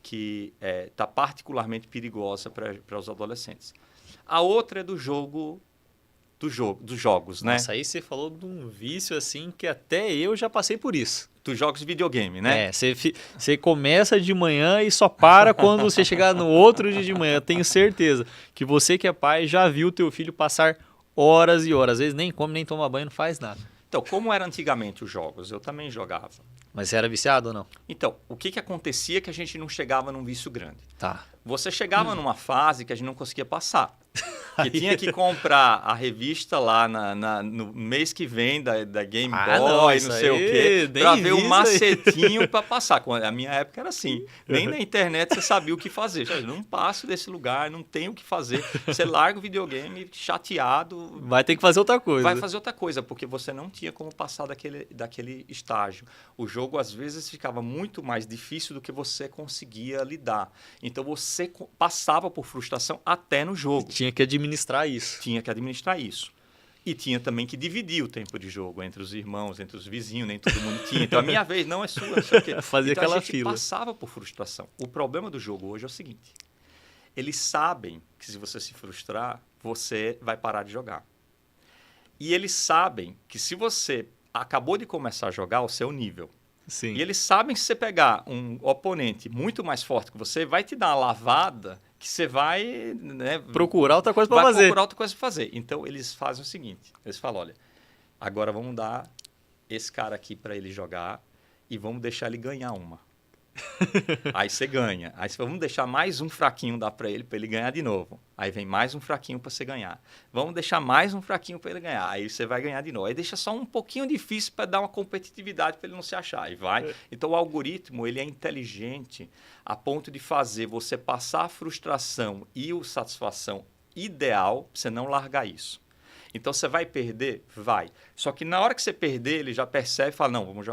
está particularmente perigosa para os adolescentes. A outra é dos jogos, né? Nossa, aí você falou de um vício assim que até eu já passei por isso. Dos jogos de videogame, né? Você começa de manhã e só para quando você chegar no outro dia de manhã. Eu tenho certeza que você que é pai já viu o teu filho passar horas e horas. Às vezes nem come, nem toma banho, não faz nada. Então, como era antigamente os jogos? Eu também jogava. Mas você era viciado ou não? Então, o que acontecia que a gente não chegava num vício grande? Tá. Você chegava numa fase que a gente não conseguia passar. Que tinha que comprar a revista lá no mês que vem da Game Boy, não sei o quê, para ver o macetinho para passar. A minha época era assim. Nem na internet você sabia o que fazer. Não passo desse lugar, não tenho o que fazer. Você larga o videogame chateado. Vai ter que fazer outra coisa. Vai fazer outra coisa, porque você não tinha como passar daquele estágio. O jogo, às vezes, ficava muito mais difícil do que você conseguia lidar. Então, você passava por frustração até no jogo. Tinha que administrar isso. Tinha que administrar isso. E tinha também que dividir o tempo de jogo entre os irmãos, entre os vizinhos, nem todo mundo tinha. Então, a minha vez não é sua, não sei o quê. Fazer então, aquela a gente fila. passava por frustração. O problema do jogo hoje é o seguinte. Eles sabem que se você se frustrar, você vai parar de jogar. E eles sabem que se você acabou de começar a jogar, o seu nível. Sim. E eles sabem que se você pegar um oponente muito mais forte que você, vai te dar uma lavada que você vai... Né, procurar outra coisa para fazer. Vai procurar outra coisa para fazer. Então, eles fazem o seguinte. Eles falam, olha, agora vamos dar esse cara aqui para ele jogar e vamos deixar ele ganhar uma. Aí você ganha. Aí vamos deixar mais um fraquinho dar para ele ganhar de novo. Aí vem mais um fraquinho para você ganhar. Vamos deixar mais um fraquinho para ele ganhar. Aí você vai ganhar de novo. Aí deixa só um pouquinho difícil para dar uma competitividade para ele não se achar. Aí vai. Então o algoritmo ele é inteligente a ponto de fazer você passar a frustração e a satisfação ideal para você não largar isso. Então você vai perder? Vai. Só que na hora que você perder, ele já percebe e fala, não, vamos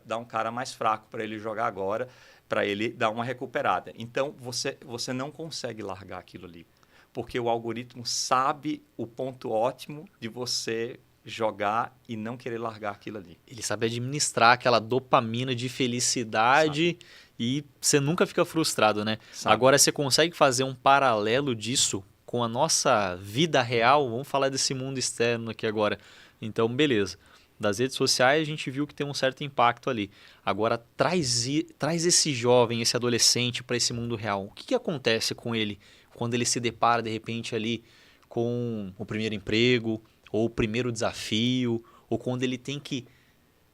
dar um cara mais fraco para ele jogar agora, para ele dar uma recuperada. Então você não consegue largar aquilo ali. Porque o algoritmo sabe o ponto ótimo de você jogar e não querer largar aquilo ali. Ele sabe administrar aquela dopamina de felicidade e você nunca fica frustrado, né? Sabe. Agora você consegue fazer um paralelo disso com a nossa vida real? Vamos falar desse mundo externo aqui agora. Então, beleza. Das redes sociais a gente viu que tem um certo impacto ali. Agora, traz esse jovem, esse adolescente para esse mundo real. O que acontece com ele quando ele se depara, de repente, ali com o primeiro emprego, ou o primeiro desafio, ou quando ele tem que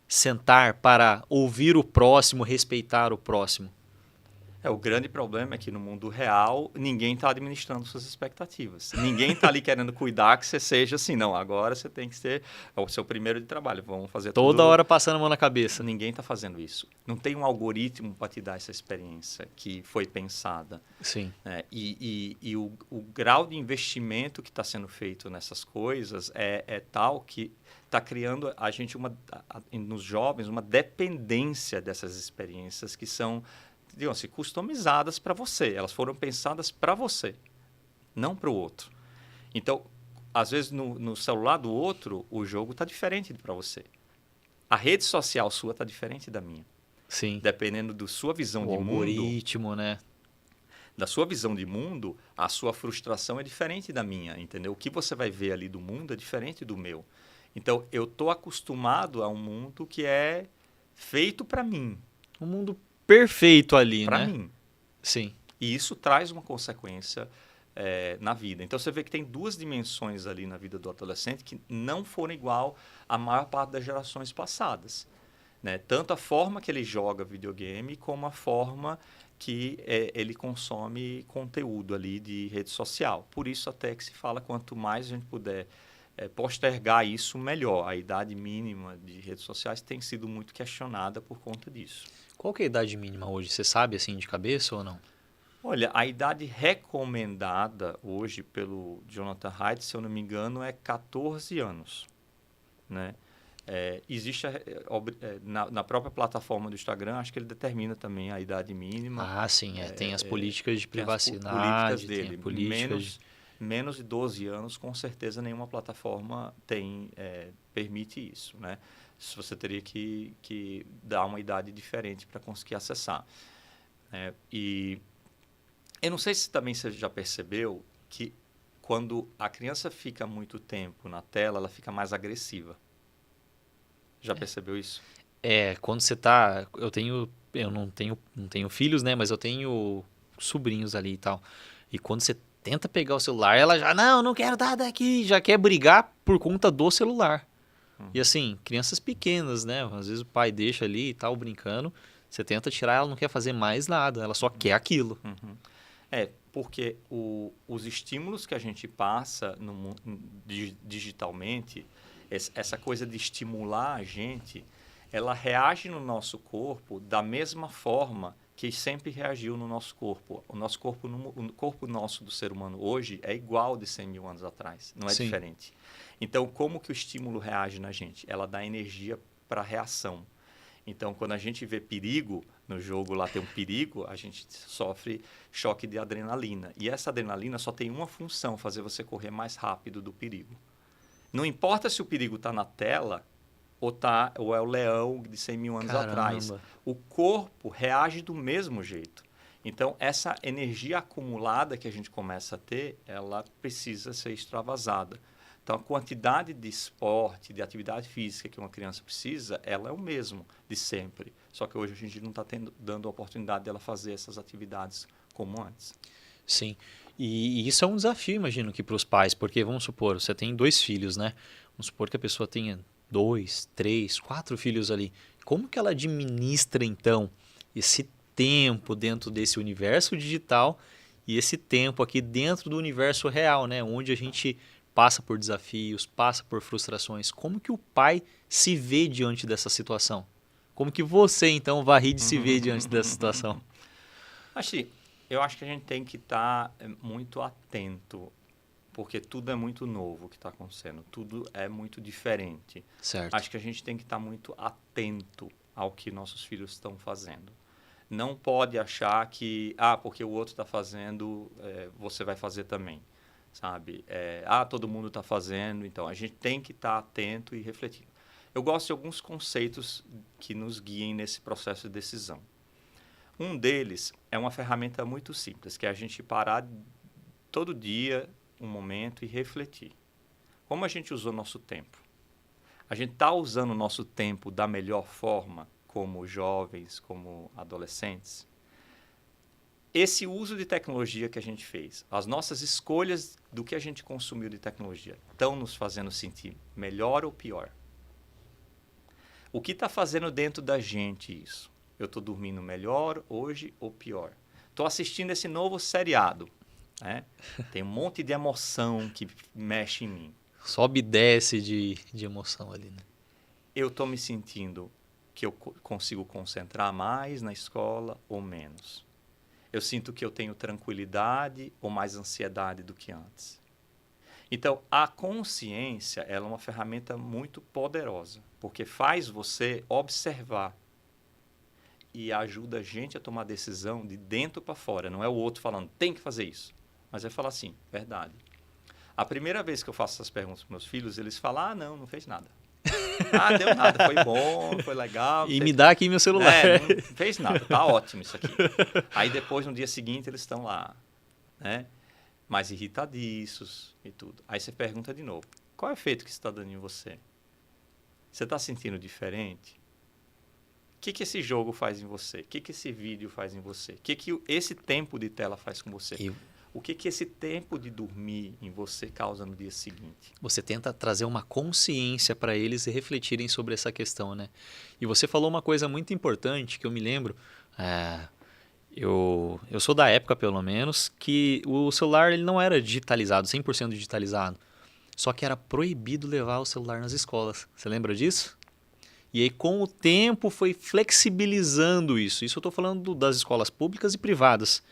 sentar para ouvir o próximo, respeitar o próximo? O grande problema é que no mundo real ninguém está administrando suas expectativas. Ninguém está ali querendo cuidar que você seja assim. Não, agora você tem que ser o seu primeiro de trabalho. Vamos fazer toda hora passando a mão na cabeça. Ninguém está fazendo isso. Não tem um algoritmo para te dar essa experiência que foi pensada. Sim. E o grau de investimento que está sendo feito nessas coisas é tal que está criando a gente nos jovens uma dependência dessas experiências que são, digamos assim, customizadas para você. Elas foram pensadas para você, não para o outro. Então, às vezes, no celular do outro, o jogo está diferente para você. A rede social sua está diferente da minha. Sim. Dependendo da sua visão de mundo... O algoritmo, né? Da sua visão de mundo, a sua frustração é diferente da minha, entendeu? O que você vai ver ali do mundo é diferente do meu. Então, eu estou acostumado a um mundo que é feito para mim. Um mundo perfeito ali, pra né? Para mim. Sim. E isso traz uma consequência na vida. Então, você vê que tem duas dimensões ali na vida do adolescente que não foram igual à maior parte das gerações passadas. Né? Tanto a forma que ele joga videogame, como a forma que ele consome conteúdo ali de rede social. Por isso, até que se fala, quanto mais a gente puder postergar isso, melhor. A idade mínima de redes sociais tem sido muito questionada por conta disso. Qual que é a idade mínima hoje? Você sabe assim de cabeça ou não? Olha, a idade recomendada hoje pelo Jonathan Haidt, se eu não me engano, é 14 anos. Né? Existe na própria plataforma do Instagram, acho que ele determina também a idade mínima. Ah, sim. Tem as políticas de privacidade. Políticas dele. Tem políticas menos de 12 anos, com certeza nenhuma plataforma permite isso. Né? Você teria que dar uma idade diferente para conseguir acessar. E eu não sei se também você já percebeu que quando a criança fica muito tempo na tela, ela fica mais agressiva. Já percebeu isso? Quando você eu não tenho filhos, né, mas eu tenho sobrinhos ali e tal. E quando você tenta pegar o celular, ela já, não quero dar daqui, já quer brigar por conta do celular. E assim, crianças pequenas, né, às vezes o pai deixa ali e tal, brincando, você tenta tirar, ela não quer fazer mais nada, ela só quer aquilo. Porque os estímulos que a gente passa digitalmente, essa coisa de estimular a gente, ela reage no nosso corpo da mesma forma que sempre reagiu no nosso corpo. O corpo nosso do ser humano hoje é igual de 100 mil anos atrás, não é Sim. diferente. Então, como que o estímulo reage na gente? Ela dá energia para a reação. Então, quando a gente vê perigo, no jogo lá tem um perigo, a gente sofre choque de adrenalina. E essa adrenalina só tem uma função, fazer você correr mais rápido do perigo. Não importa se o perigo está na tela ou é o leão de 100 mil anos atrás. O corpo reage do mesmo jeito. Então, essa energia acumulada que a gente começa a ter, ela precisa ser extravasada. Então, a quantidade de esporte, de atividade física que uma criança precisa, ela é o mesmo de sempre. Só que hoje a gente não está dando a oportunidade dela fazer essas atividades como antes. Sim, e isso é um desafio, imagino, que para os pais, porque vamos supor, você tem 2 filhos, né? Vamos supor que a pessoa tenha 2, 3, 4 filhos ali. Como que ela administra, então, esse tempo dentro desse universo digital e esse tempo aqui dentro do universo real, né? Onde a gente passa por desafios, passa por frustrações. Como que o pai se vê diante dessa situação? Como que você, então, Vahid, se vê diante dessa situação? Eu acho que a gente tem que estar muito atento, porque tudo é muito novo que está acontecendo, tudo é muito diferente. Certo. Acho que a gente tem que estar muito atento ao que nossos filhos estão fazendo. Não pode achar que, porque o outro está fazendo, você vai fazer também, sabe? Todo mundo está fazendo, então a gente tem que estar atento e refletir. Eu gosto de alguns conceitos que nos guiem nesse processo de decisão. Um deles é uma ferramenta muito simples, que é a gente parar todo dia um momento e refletir. Como a gente usou nosso tempo? A gente está usando o nosso tempo da melhor forma, como jovens, como adolescentes? Esse uso de tecnologia que a gente fez, as nossas escolhas do que a gente consumiu de tecnologia, estão nos fazendo sentir melhor ou pior? O que está fazendo dentro da gente isso? Eu estou dormindo melhor hoje ou pior? Estou assistindo esse novo seriado, né? Tem um monte de emoção que mexe em mim. Sobe e desce de emoção ali, né? Eu estou me sentindo que eu consigo concentrar mais na escola ou menos? Eu sinto que eu tenho tranquilidade ou mais ansiedade do que antes? Então, a consciência ela é uma ferramenta muito poderosa, porque faz você observar e ajuda a gente a tomar decisão de dentro para fora. Não é o outro falando, tem que fazer isso. Mas é falar assim, verdade. A primeira vez que eu faço essas perguntas para meus filhos, eles falam, não fez nada. Deu nada, foi bom, foi legal. E me dá aqui meu celular. Não fez nada, tá ótimo isso aqui. Aí depois, no dia seguinte, eles estão lá, né? Mais irritadiços e tudo. Aí você pergunta de novo, qual é o efeito que isso está dando em você? Você está sentindo diferente? O que esse jogo faz em você? O que esse vídeo faz em você? O que esse tempo de tela faz com você? O que esse tempo de dormir em você causa no dia seguinte? Você tenta trazer uma consciência para eles e refletirem sobre essa questão, né? E você falou uma coisa muito importante que eu me lembro. Eu sou da época, pelo menos, que o celular ele não era digitalizado, 100% digitalizado. Só que era proibido levar o celular nas escolas. Você lembra disso? E aí, com o tempo, foi flexibilizando isso. Isso eu estou falando das escolas públicas e privadas.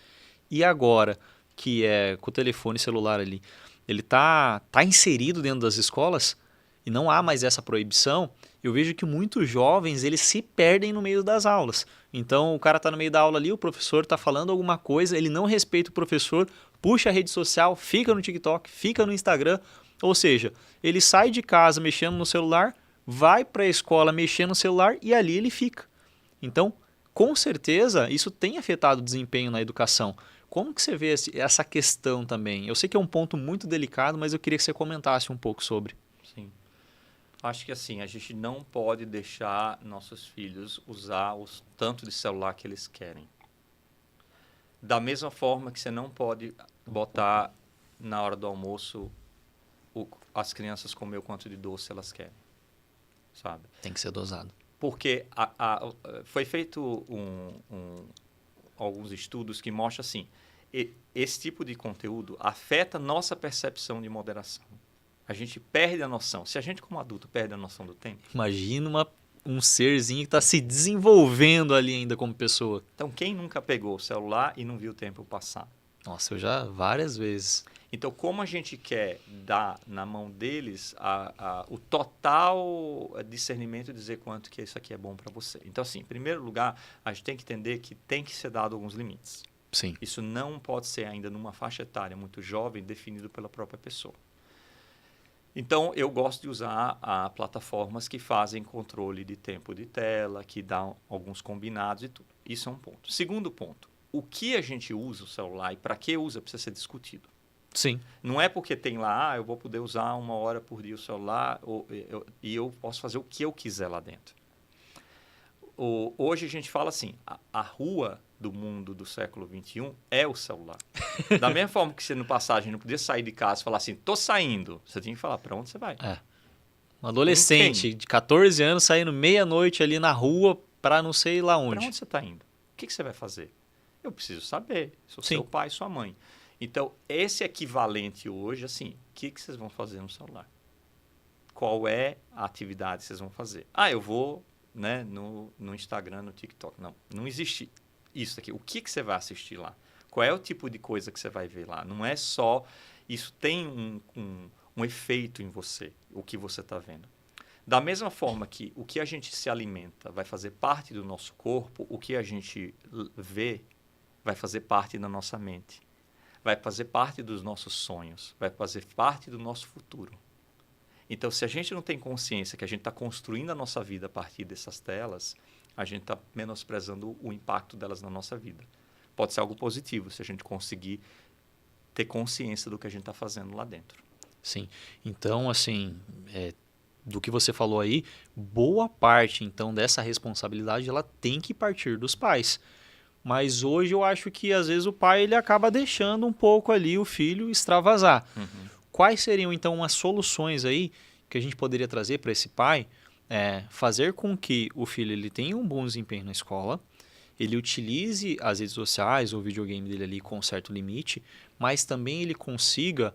E agora, que é com o telefone celular ali, ele tá inserido dentro das escolas e não há mais essa proibição, eu vejo que muitos jovens eles se perdem no meio das aulas. Então, o cara está no meio da aula ali, o professor está falando alguma coisa, ele não respeita o professor, puxa a rede social, fica no TikTok, fica no Instagram. Ou seja, ele sai de casa mexendo no celular, vai para a escola mexer no celular e ali ele fica. Então, com certeza, isso tem afetado o desempenho na educação. Como que você vê essa questão também? Eu sei que é um ponto muito delicado, mas eu queria que você comentasse um pouco sobre. Sim. Acho que assim, a gente não pode deixar nossos filhos usar o tanto de celular que eles querem. Da mesma forma que você não pode botar na hora do almoço as crianças comer o quanto de doce elas querem, sabe? Tem que ser dosado. Porque foi feito alguns estudos que mostram assim, esse tipo de conteúdo afeta nossa percepção de moderação. A gente perde a noção. Se a gente, como adulto, perde a noção do tempo... Imagina um serzinho que está se desenvolvendo ali ainda como pessoa. Então, quem nunca pegou o celular e não viu o tempo passar? Nossa, eu já várias vezes. Então, como a gente quer dar na mão deles o total discernimento e dizer quanto que isso aqui é bom para você? Então, assim, em primeiro lugar, a gente tem que entender que tem que ser dado alguns limites. Sim. Isso não pode ser ainda numa faixa etária muito jovem, definido pela própria pessoa. Então, eu gosto de usar plataformas que fazem controle de tempo de tela, que dão alguns combinados e tudo. Isso é um ponto. Segundo ponto, o que a gente usa o celular e para que usa precisa ser discutido. Sim. Não é porque tem lá, eu vou poder usar 1 hora por dia o celular e eu posso fazer o que eu quiser lá dentro. Hoje a gente fala assim, a rua do mundo do século XXI é o celular. Da mesma forma que você no passagem não podia sair de casa e falar assim, tô saindo. Você tinha que falar, para onde você vai? Um adolescente de 14 anos saindo meia-noite ali na rua para não sei lá onde. Para onde você está indo? O que você vai fazer? Eu preciso saber. Sou Sim. seu pai, sua mãe. Então, esse equivalente hoje, assim, o que vocês vão fazer no celular? Qual é a atividade que vocês vão fazer? Eu vou, né, no Instagram, no TikTok. Não existe isso aqui. O que você vai assistir lá? Qual é o tipo de coisa que você vai ver lá? Não é só... Isso tem um efeito em você, o que você está vendo. Da mesma forma que o que a gente se alimenta vai fazer parte do nosso corpo, o que a gente vê vai fazer parte da nossa mente. Vai fazer parte dos nossos sonhos, vai fazer parte do nosso futuro. Então, se a gente não tem consciência que a gente está construindo a nossa vida a partir dessas telas, a gente está menosprezando o impacto delas na nossa vida. Pode ser algo positivo se a gente conseguir ter consciência do que a gente está fazendo lá dentro. Sim. Então, assim, do que você falou aí, boa parte, então, dessa responsabilidade, ela tem que partir dos pais. Mas hoje eu acho que, às vezes, o pai ele acaba deixando um pouco ali o filho extravasar. Uhum. Quais seriam, então, as soluções aí que a gente poderia trazer para esse pai? Fazer com que o filho ele tenha um bom desempenho na escola, ele utilize as redes sociais ou o videogame dele ali com um certo limite, mas também ele consiga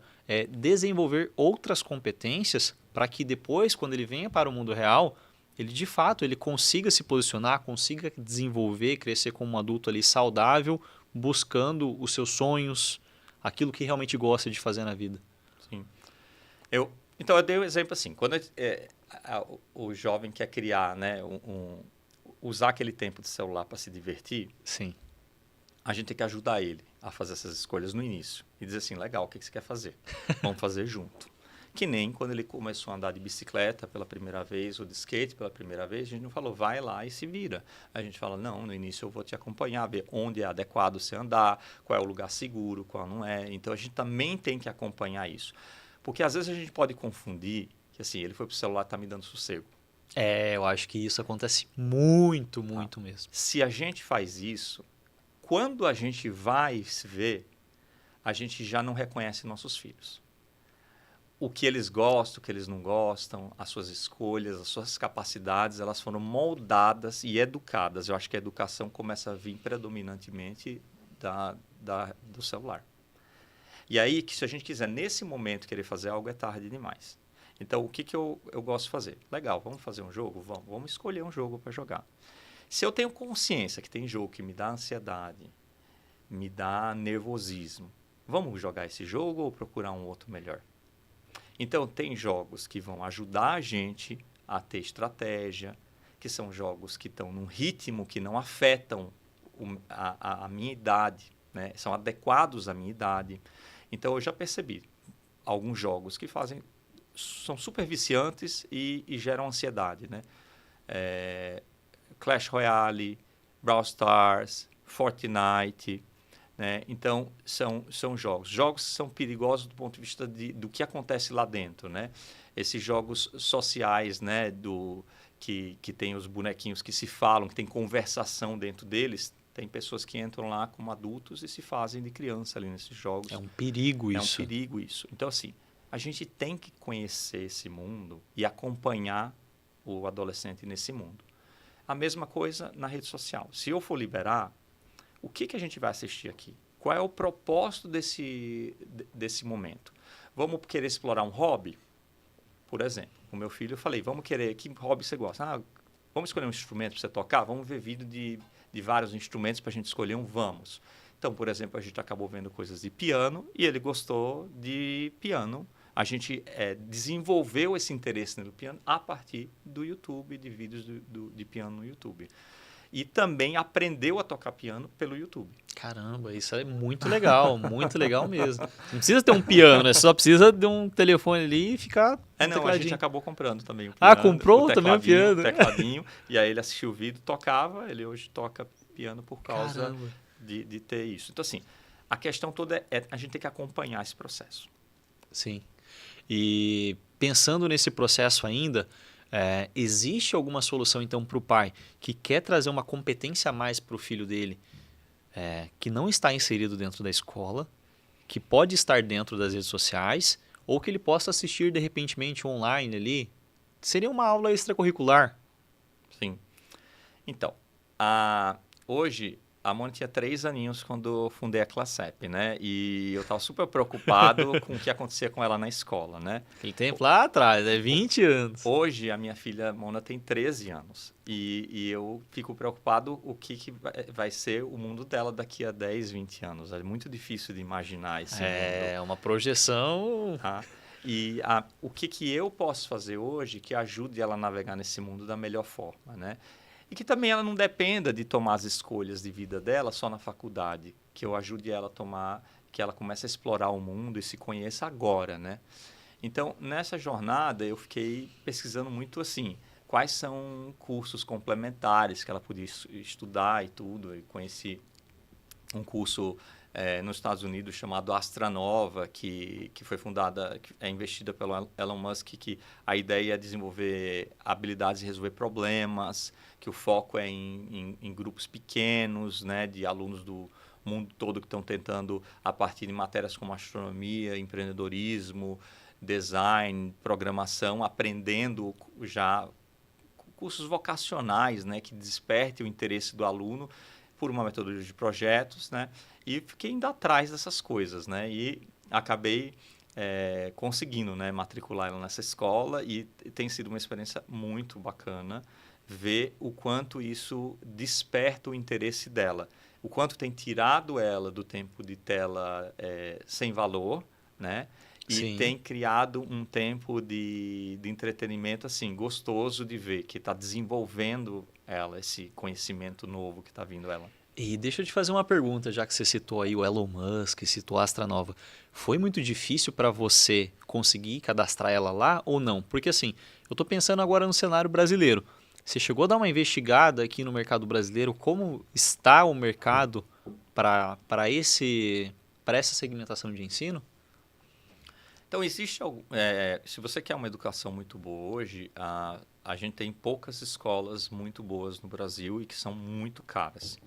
desenvolver outras competências para que depois, quando ele venha para o mundo real, ele de fato ele consiga se posicionar, consiga desenvolver, crescer como um adulto ali saudável, buscando os seus sonhos, aquilo que realmente gosta de fazer na vida. Sim. Então, eu dei um exemplo assim, quando o jovem quer criar, né, usar aquele tempo de celular para se divertir, Sim. a gente tem que ajudar ele a fazer essas escolhas no início. E dizer assim, legal, o que você quer fazer? Vamos fazer junto. Que nem quando ele começou a andar de bicicleta pela primeira vez, ou de skate pela primeira vez, a gente não falou, vai lá e se vira. A gente fala, não, no início eu vou te acompanhar, ver onde é adequado você andar, qual é o lugar seguro, qual não é. Então, a gente também tem que acompanhar isso. Porque, às vezes, a gente pode confundir que, assim, ele foi pro celular e está me dando sossego. Eu acho que isso acontece muito mesmo. Se a gente faz isso, quando a gente vai se ver, a gente já não reconhece nossos filhos. O que eles gostam, o que eles não gostam, as suas escolhas, as suas capacidades, elas foram moldadas e educadas. Eu acho que a educação começa a vir predominantemente do celular. E aí, que se a gente quiser, nesse momento, querer fazer algo, é tarde demais. Então, o que eu gosto de fazer? Legal, vamos fazer um jogo? Vamos escolher um jogo para jogar. Se eu tenho consciência que tem jogo que me dá ansiedade, me dá nervosismo, vamos jogar esse jogo ou procurar um outro melhor? Então, tem jogos que vão ajudar a gente a ter estratégia, que são jogos que estão num ritmo que não afetam a minha idade, né? São adequados à minha idade. Então, eu já percebi alguns jogos que fazem são super viciantes e geram ansiedade, né? Clash Royale, Brawl Stars, Fortnite, né? Então, são jogos. Jogos são perigosos do ponto de vista do que acontece lá dentro, né? Esses jogos sociais, né? Que tem os bonequinhos que se falam, que tem conversação dentro deles. Tem pessoas que entram lá como adultos e se fazem de criança ali nesses jogos. É um perigo isso. É um perigo isso. Então, assim, a gente tem que conhecer esse mundo e acompanhar o adolescente nesse mundo. A mesma coisa na rede social. Se eu for liberar, o que a gente vai assistir aqui? Qual é o propósito desse momento? Vamos querer explorar um hobby? Por exemplo, com meu filho eu falei, vamos querer, que hobby você gosta? Vamos escolher um instrumento para você tocar? Vamos ver vídeo de vários instrumentos para a gente escolher um? Vamos. Então, por exemplo, a gente acabou vendo coisas de piano e ele gostou de piano. A gente desenvolveu esse interesse no piano a partir do YouTube, de vídeos de piano no YouTube. E também aprendeu a tocar piano pelo YouTube. Caramba, isso é muito legal mesmo. Não precisa ter um piano, né? Só precisa de um telefone ali e ficar não, a gente acabou comprando também o piano. Ah, comprou também o piano? O tecladinho, e aí ele assistiu o vídeo, tocava, ele hoje toca piano por causa de ter isso. Então, assim, a questão toda é a gente tem que acompanhar esse processo. Sim. E pensando nesse processo ainda, existe alguma solução então para o pai que quer trazer uma competência a mais para o filho dele, que não está inserido dentro da escola, que pode estar dentro das redes sociais, ou que ele possa assistir de repentemente online ali? Seria uma aula extracurricular. Sim. Então, hoje a Mônica tinha 3 aninhos quando eu fundei a Classep, né? E eu estava super preocupado com o que acontecia com ela na escola, né? Aquele tempo lá atrás, 20 anos. Hoje, a minha filha Mona tem 13 anos. E eu fico preocupado o que vai ser o mundo dela daqui a 10, 20 anos. É muito difícil de imaginar esse mundo. É uma projeção. E o que eu posso fazer hoje que ajude ela a navegar nesse mundo da melhor forma, né? E que também ela não dependa de tomar as escolhas de vida dela só na faculdade. Que eu ajude ela a tomar, que ela comece a explorar o mundo e se conheça agora, né? Então, nessa jornada, eu fiquei pesquisando muito assim, quais são cursos complementares que ela podia estudar e tudo. Eu conheci um curso nos Estados Unidos chamado Astranova, que foi fundada, que é investida pelo Elon Musk, que a ideia é desenvolver habilidades de resolver problemas, que o foco é em grupos pequenos, né, de alunos do mundo todo que estão tentando, a partir de matérias como astronomia, empreendedorismo, design, programação, aprendendo já cursos vocacionais, né, que despertem o interesse do aluno por uma metodologia de projetos, né? E fiquei indo atrás dessas coisas, né? E acabei conseguindo, né, matricular ela nessa escola e tem sido uma experiência muito bacana ver o quanto isso desperta o interesse dela, o quanto tem tirado ela do tempo de tela sem valor, né? E Sim. tem criado um tempo de entretenimento assim gostoso de ver, que está desenvolvendo ela, esse conhecimento novo que está vindo ela. E deixa eu te fazer uma pergunta, já que você citou aí o Elon Musk, citou a Astranova. Foi muito difícil para você conseguir cadastrar ela lá ou não? Porque assim, eu estou pensando agora no cenário brasileiro. Você chegou a dar uma investigada aqui no mercado brasileiro, como está o mercado para essa segmentação de ensino? Então, existe se você quer uma educação muito boa hoje, a gente tem poucas escolas muito boas no Brasil e que são muito caras.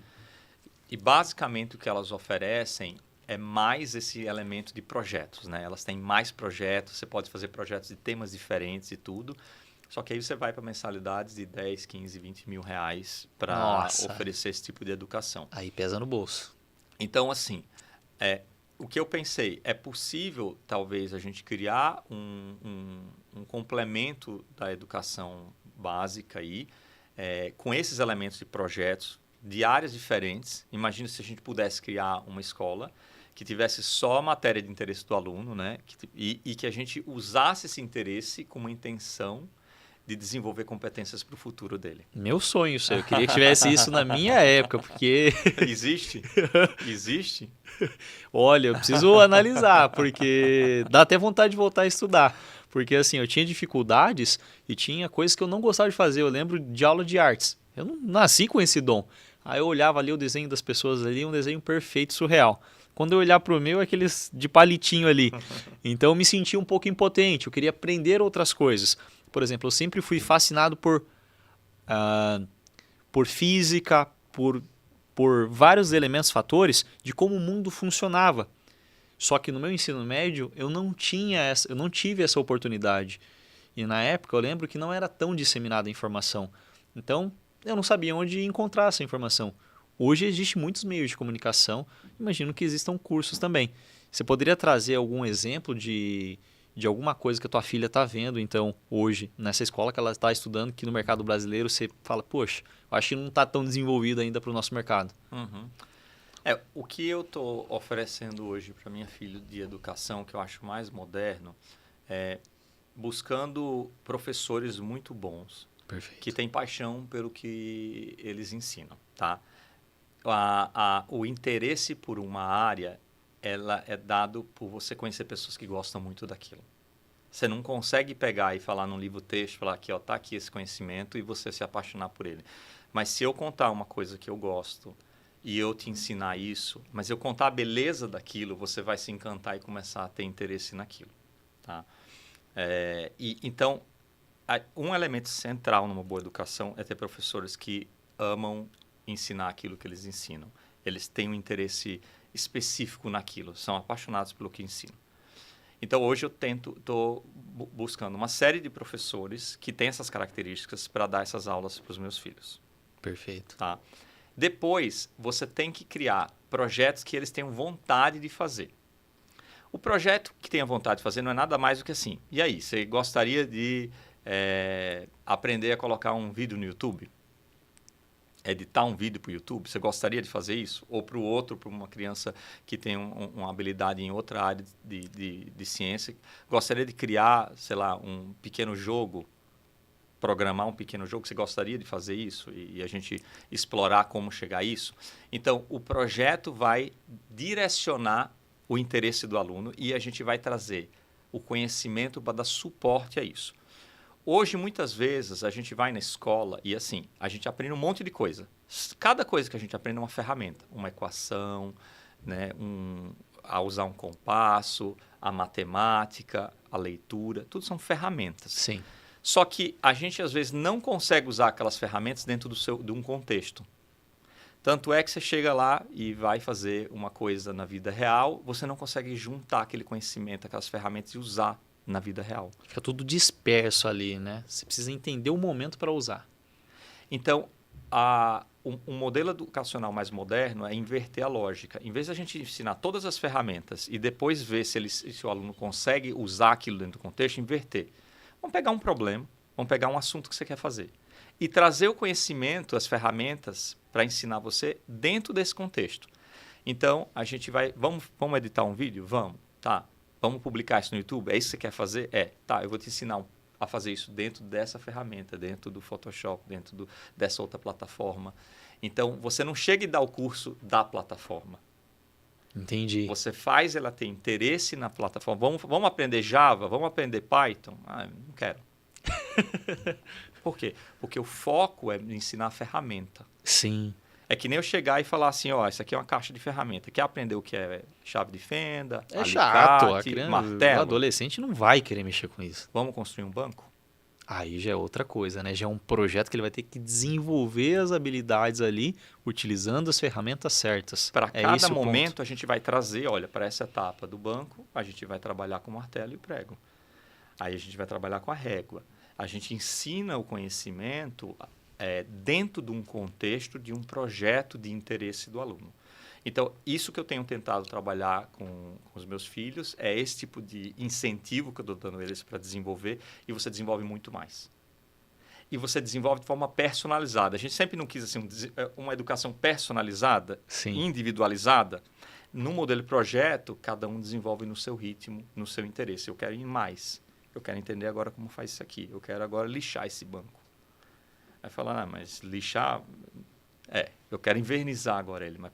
E, basicamente, o que elas oferecem é mais esse elemento de projetos, né? Elas têm mais projetos, você pode fazer projetos de temas diferentes e tudo. Só que aí você vai para mensalidades de 10, 15, 20 mil reais para oferecer esse tipo de educação. Aí pesa no bolso. Então, assim, o que eu pensei, é possível, talvez, a gente criar um complemento da educação básica aí, com esses elementos de projetos de áreas diferentes. Imagina se a gente pudesse criar uma escola que tivesse só a matéria de interesse do aluno, né? E que a gente usasse esse interesse com uma intenção de desenvolver competências para o futuro dele. Meu sonho isso aí. Eu queria que tivesse isso na minha época, porque... Existe? Existe? Olha, eu preciso analisar, porque dá até vontade de voltar a estudar. Porque assim, eu tinha dificuldades e tinha coisas que eu não gostava de fazer. Eu lembro de aula de artes. Eu não nasci com esse dom. Aí eu olhava ali o desenho das pessoas ali, um desenho perfeito, surreal. Quando eu olhar para o meu, aqueles de palitinho ali. Então eu me sentia um pouco impotente. Eu queria aprender outras coisas. Por exemplo, eu sempre fui fascinado por física, por vários elementos, fatores de como o mundo funcionava. Só que no meu ensino médio eu não tive essa oportunidade. E na época eu lembro que não era tão disseminada a informação. Então eu não sabia onde encontrar essa informação. Hoje existem muitos meios de comunicação, imagino que existam cursos também. Você poderia trazer algum exemplo de alguma coisa que a tua filha está vendo, então, hoje, nessa escola que ela está estudando, que no mercado brasileiro você fala, poxa, eu acho que não está tão desenvolvido ainda para o nosso mercado. Uhum. O que eu estou oferecendo hoje para minha filha de educação, que eu acho mais moderno, é buscando professores muito bons, Perfeito. que têm paixão pelo que eles ensinam, tá? O interesse por uma área, ela é dado por você conhecer pessoas que gostam muito daquilo. Você não consegue pegar e falar num livro-texto, falar aqui, ó, tá aqui esse conhecimento e você se apaixonar por ele. Mas se eu contar uma coisa que eu gosto e eu te ensinar isso, mas eu contar a beleza daquilo, você vai se encantar e começar a ter interesse naquilo, tá? Então, um elemento central numa boa educação é ter professores que amam ensinar aquilo que eles ensinam. Eles têm um interesse específico naquilo, são apaixonados pelo que ensinam. Então, hoje eu estou buscando uma série de professores que têm essas características para dar essas aulas para os meus filhos. Perfeito. Tá? Depois, você tem que criar projetos que eles tenham vontade de fazer. O projeto que tenha vontade de fazer não é nada mais do que assim. E aí, você gostaria de aprender a colocar um vídeo no YouTube? Editar um vídeo para o YouTube? Você gostaria de fazer isso? Ou para o outro, para uma criança que tem uma habilidade em outra área de ciência, gostaria de criar, sei lá, um pequeno jogo, programar um pequeno jogo? Você gostaria de fazer isso? E a gente explorar como chegar a isso? Então, o projeto vai direcionar o interesse do aluno e a gente vai trazer o conhecimento para dar suporte a isso. Hoje, muitas vezes, a gente vai na escola e, assim, a gente aprende um monte de coisa. Cada coisa que a gente aprende é uma ferramenta, uma equação, né, a usar um compasso, a matemática, a leitura, tudo são ferramentas. Sim. Só que a gente, às vezes, não consegue usar aquelas ferramentas dentro de um contexto. Tanto é que você chega lá e vai fazer uma coisa na vida real, você não consegue juntar aquele conhecimento, aquelas ferramentas e usar na vida real. Fica tudo disperso ali, né? Você precisa entender o momento para usar. Então, um modelo educacional mais moderno é inverter a lógica. Em vez de a gente ensinar todas as ferramentas e depois ver se o aluno consegue usar aquilo dentro do contexto, inverter. Vamos pegar um problema, vamos pegar um assunto que você quer fazer e trazer o conhecimento, as ferramentas para ensinar você dentro desse contexto. Então, a gente vai... Vamos editar um vídeo? Vamos. Tá. Vamos publicar isso no YouTube? É isso que você quer fazer? Tá, eu vou te ensinar a fazer isso dentro dessa ferramenta, dentro do Photoshop, dentro dessa outra plataforma. Então, você não chega e dá o curso da plataforma. Entendi. Você faz ela ter interesse na plataforma. Vamos aprender Java? Vamos aprender Python? Não quero. Por quê? Porque o foco é ensinar a ferramenta. Sim. É que nem eu chegar e falar assim, ó, isso aqui é uma caixa de ferramenta. Quer aprender o que é chave de fenda, chato. martelo? O adolescente não vai querer mexer com isso. Vamos construir um banco? Aí já é outra coisa, né? Já é um projeto que ele vai ter que desenvolver as habilidades ali, utilizando as ferramentas certas. Para cada momento, a gente vai trazer, olha, para essa etapa do banco, a gente vai trabalhar com o martelo e o prego. Aí a gente vai trabalhar com a régua. A gente ensina o conhecimento dentro de um contexto de um projeto de interesse do aluno. Então, isso que eu tenho tentado trabalhar com os meus filhos é esse tipo de incentivo que eu estou dando a eles para desenvolver, e você desenvolve muito mais. E você desenvolve de forma personalizada. A gente sempre não quis assim, uma educação personalizada, Sim. Individualizada. No modelo de projeto, cada um desenvolve no seu ritmo, no seu interesse. Eu quero ir mais. Eu quero entender agora como faz isso aqui. Eu quero agora lixar esse banco. Aí fala, mas lixar... eu quero invernizar agora ele. Mas,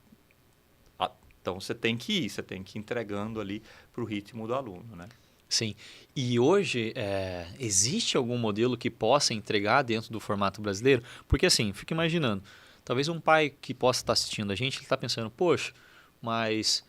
então, você tem que ir entregando ali para o ritmo do aluno, né? Sim. E hoje, existe algum modelo que possa entregar dentro do formato brasileiro? Porque assim, fico imaginando, talvez um pai que possa estar assistindo a gente, ele está pensando, poxa, mas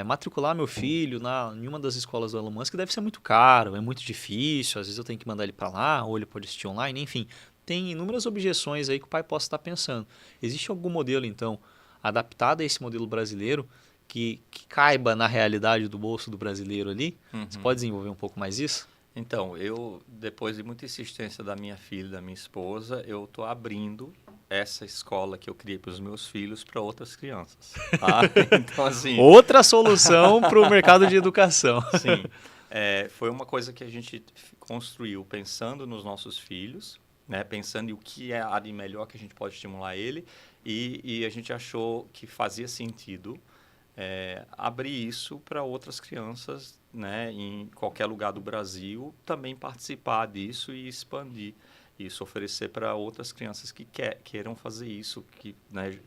matricular meu filho em uma das escolas do Elon Musk deve ser muito caro, é muito difícil, às vezes eu tenho que mandar ele para lá, ou ele pode assistir online, enfim. Tem inúmeras objeções aí que o pai possa estar pensando. Existe algum modelo, então, adaptado a esse modelo brasileiro, que caiba na realidade do bolso do brasileiro ali? Você pode desenvolver um pouco mais isso? Então, depois de muita insistência da minha filha e da minha esposa, eu estou abrindo essa escola que eu criei para os meus filhos para outras crianças. Tá? Então, assim... Outra solução para o mercado de educação. Sim. Foi uma coisa que a gente construiu pensando nos nossos filhos, né? Pensando em o que há de melhor que a gente pode estimular ele, e a gente achou que fazia sentido abrir isso para outras crianças, né, em qualquer lugar do Brasil, também participar disso e expandir isso, oferecer para outras crianças que queiram fazer isso, que, né,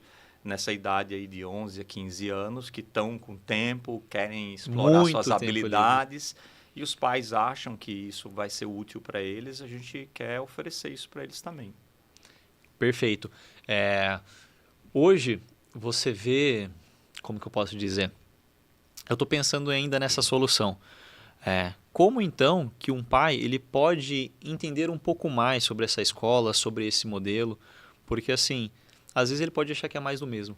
nessa idade aí de 11 a 15 anos, que estão com tempo, querem explorar suas habilidades, e os pais acham que isso vai ser útil para eles, a gente quer oferecer isso para eles também. Perfeito. Hoje, você vê... Como que eu posso dizer? Eu estou pensando ainda nessa solução. Como então que um pai ele pode entender um pouco mais sobre essa escola, sobre esse modelo? Porque assim, às vezes ele pode achar que é mais do mesmo.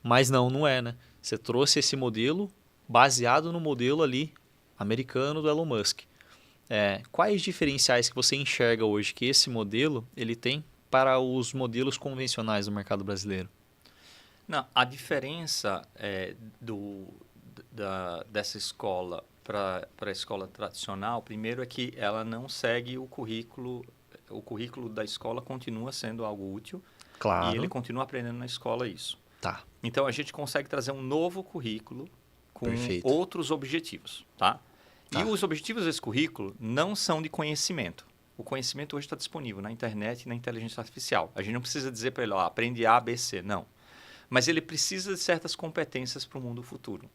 Mas não é, né? Você trouxe esse modelo baseado no modelo ali americano do Elon Musk. Quais diferenciais que você enxerga hoje que esse modelo ele tem para os modelos convencionais do mercado brasileiro? Não, a diferença dessa escola para a escola tradicional, primeiro é que ela não segue o currículo da escola continua sendo algo útil. Claro. E ele continua aprendendo na escola isso. Tá. Então, a gente consegue trazer um novo currículo com Perfeito. outros objetivos, tá? E os objetivos desse currículo não são de conhecimento. O conhecimento hoje está disponível na internet e na inteligência artificial. A gente não precisa dizer para ele, aprende A, B, C. Não. Mas ele precisa de certas competências para o mundo futuro.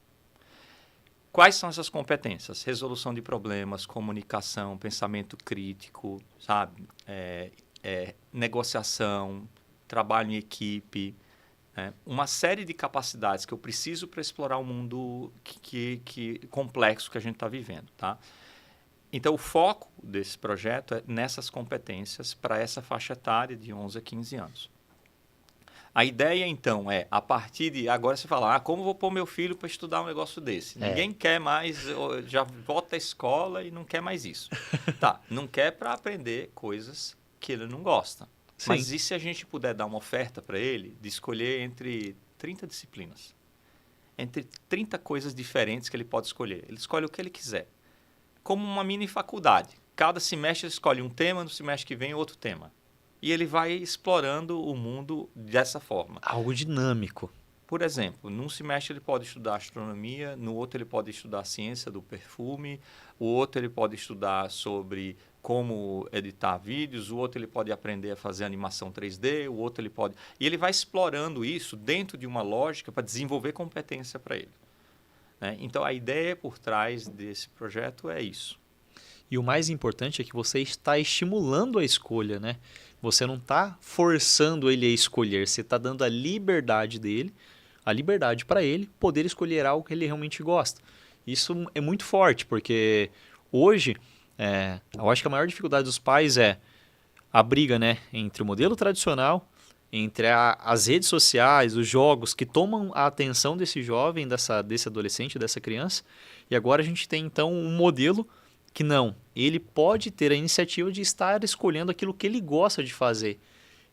Quais são essas competências? Resolução de problemas, comunicação, pensamento crítico, sabe? Negociação, trabalho em equipe, né? Uma série de capacidades que eu preciso para explorar o mundo complexo que a gente está vivendo, tá? Então, o foco desse projeto é nessas competências para essa faixa etária de 11 a 15 anos. A ideia, então, a partir de... Agora você fala, como vou pôr meu filho para estudar um negócio desse? Ninguém quer mais, já volta à escola e não quer mais isso. Tá, não quer para aprender coisas que ele não gosta. Sim. Mas e se a gente puder dar uma oferta para ele de escolher entre 30 disciplinas? Entre 30 coisas diferentes que ele pode escolher. Ele escolhe o que ele quiser. Como uma mini faculdade. Cada semestre ele escolhe um tema, no semestre que vem outro tema. E ele vai explorando o mundo dessa forma. Algo dinâmico. Por exemplo, num semestre ele pode estudar astronomia, no outro ele pode estudar a ciência do perfume, o outro ele pode estudar sobre como editar vídeos, o outro ele pode aprender a fazer animação 3D, o outro ele pode... E ele vai explorando isso dentro de uma lógica para desenvolver competência para ele. Né? Então, a ideia por trás desse projeto é isso. E o mais importante é que você está estimulando a escolha, né? Você não está forçando ele a escolher, você está dando a liberdade dele, a liberdade para ele poder escolher algo que ele realmente gosta. Isso é muito forte, porque hoje, eu acho que a maior dificuldade dos pais é a briga, né, entre o modelo tradicional, entre as redes sociais, os jogos que tomam a atenção desse jovem, desse adolescente, dessa criança, e agora a gente tem então um modelo que não, ele pode ter a iniciativa de estar escolhendo aquilo que ele gosta de fazer.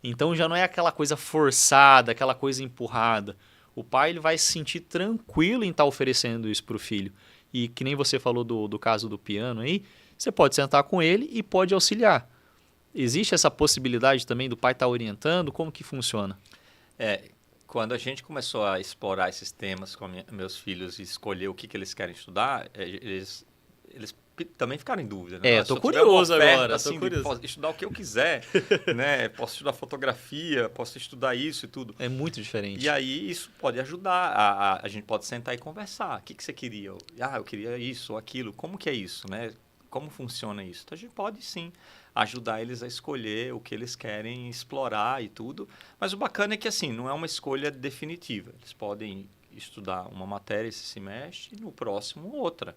Então já não é aquela coisa forçada, aquela coisa empurrada. O pai ele vai se sentir tranquilo em estar oferecendo isso para o filho. E que nem você falou do caso do piano aí, você pode sentar com ele e pode auxiliar. Existe essa possibilidade também do pai estar orientando? Como que funciona? Quando a gente começou a explorar esses temas com meus filhos e escolher o que eles querem estudar, eles também ficaram em dúvida. Né? Tô curioso agora. Assim, posso estudar o que eu quiser, né? Posso estudar fotografia, posso estudar isso e tudo. É muito diferente. E aí isso pode ajudar. A gente pode sentar e conversar. O que você queria? Eu queria isso ou aquilo. Como que é isso, né? Como funciona isso? Então a gente pode sim ajudar eles a escolher o que eles querem explorar e tudo. Mas o bacana é que assim, não é uma escolha definitiva. Eles podem estudar uma matéria esse semestre e no próximo outra.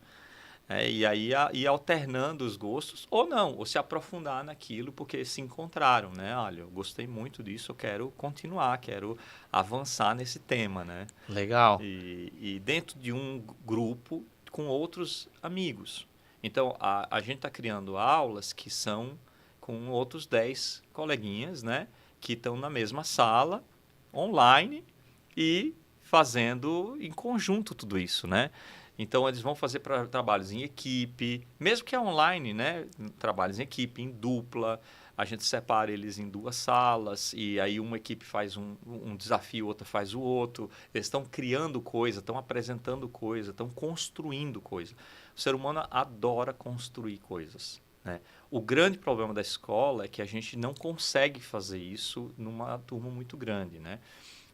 E aí ir alternando os gostos ou não, ou se aprofundar naquilo porque se encontraram, né? Olha, eu gostei muito disso, eu quero continuar, quero avançar nesse tema, né? Legal. E dentro de um grupo com outros amigos. Então, a gente está criando aulas que são com outros 10 coleguinhas, né? Que estão na mesma sala, online e fazendo em conjunto tudo isso, né? Então, eles vão fazer trabalhos em equipe, mesmo que é online, né? Trabalhos em equipe, em dupla. A gente separa eles em 2 salas e aí uma equipe faz um desafio, outra faz o outro. Eles estão criando coisa, estão apresentando coisa, estão construindo coisa. O ser humano adora construir coisas, né? O grande problema da escola é que a gente não consegue fazer isso numa turma muito grande, né?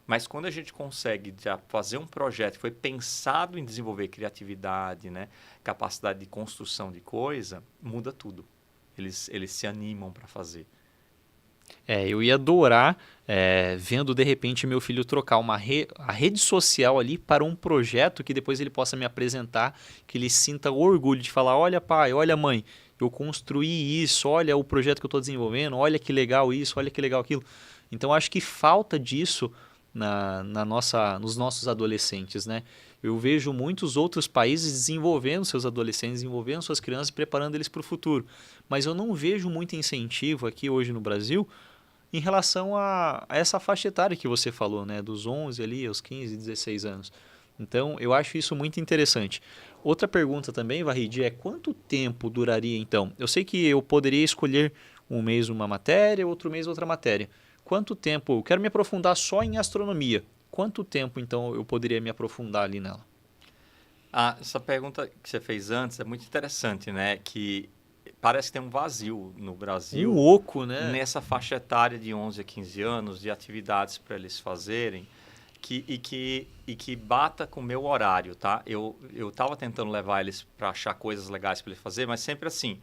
Mas quando a gente consegue já fazer um projeto que foi pensado em desenvolver criatividade, né, capacidade de construção de coisa, muda tudo. Eles se animam para fazer. Eu ia adorar vendo de repente meu filho trocar a rede social ali para um projeto que depois ele possa me apresentar, que ele sinta orgulho de falar, olha pai, olha mãe, eu construí isso, olha o projeto que eu estou desenvolvendo, olha que legal isso, olha que legal aquilo. Então acho que falta disso nos nossos adolescentes, né? Eu vejo muitos outros países desenvolvendo seus adolescentes, desenvolvendo suas crianças, preparando eles para o futuro. Mas eu não vejo muito incentivo aqui hoje no Brasil em relação a essa faixa etária que você falou, né? Dos 11 ali aos 15, 16 anos. Então, eu acho isso muito interessante. Outra pergunta também, Vahid, é quanto tempo duraria então? Eu sei que eu poderia escolher um mês uma matéria, outro mês outra matéria. Quanto tempo? Eu quero me aprofundar só em astronomia. Quanto tempo, então, eu poderia me aprofundar ali nela? Essa pergunta que você fez antes é muito interessante, né? Que parece que tem um vazio no Brasil. Um oco, né? Nessa faixa etária de 11 a 15 anos, de atividades para eles fazerem, e que bata com o meu horário, tá? Eu estava tentando levar eles para achar coisas legais para eles fazer, mas sempre assim...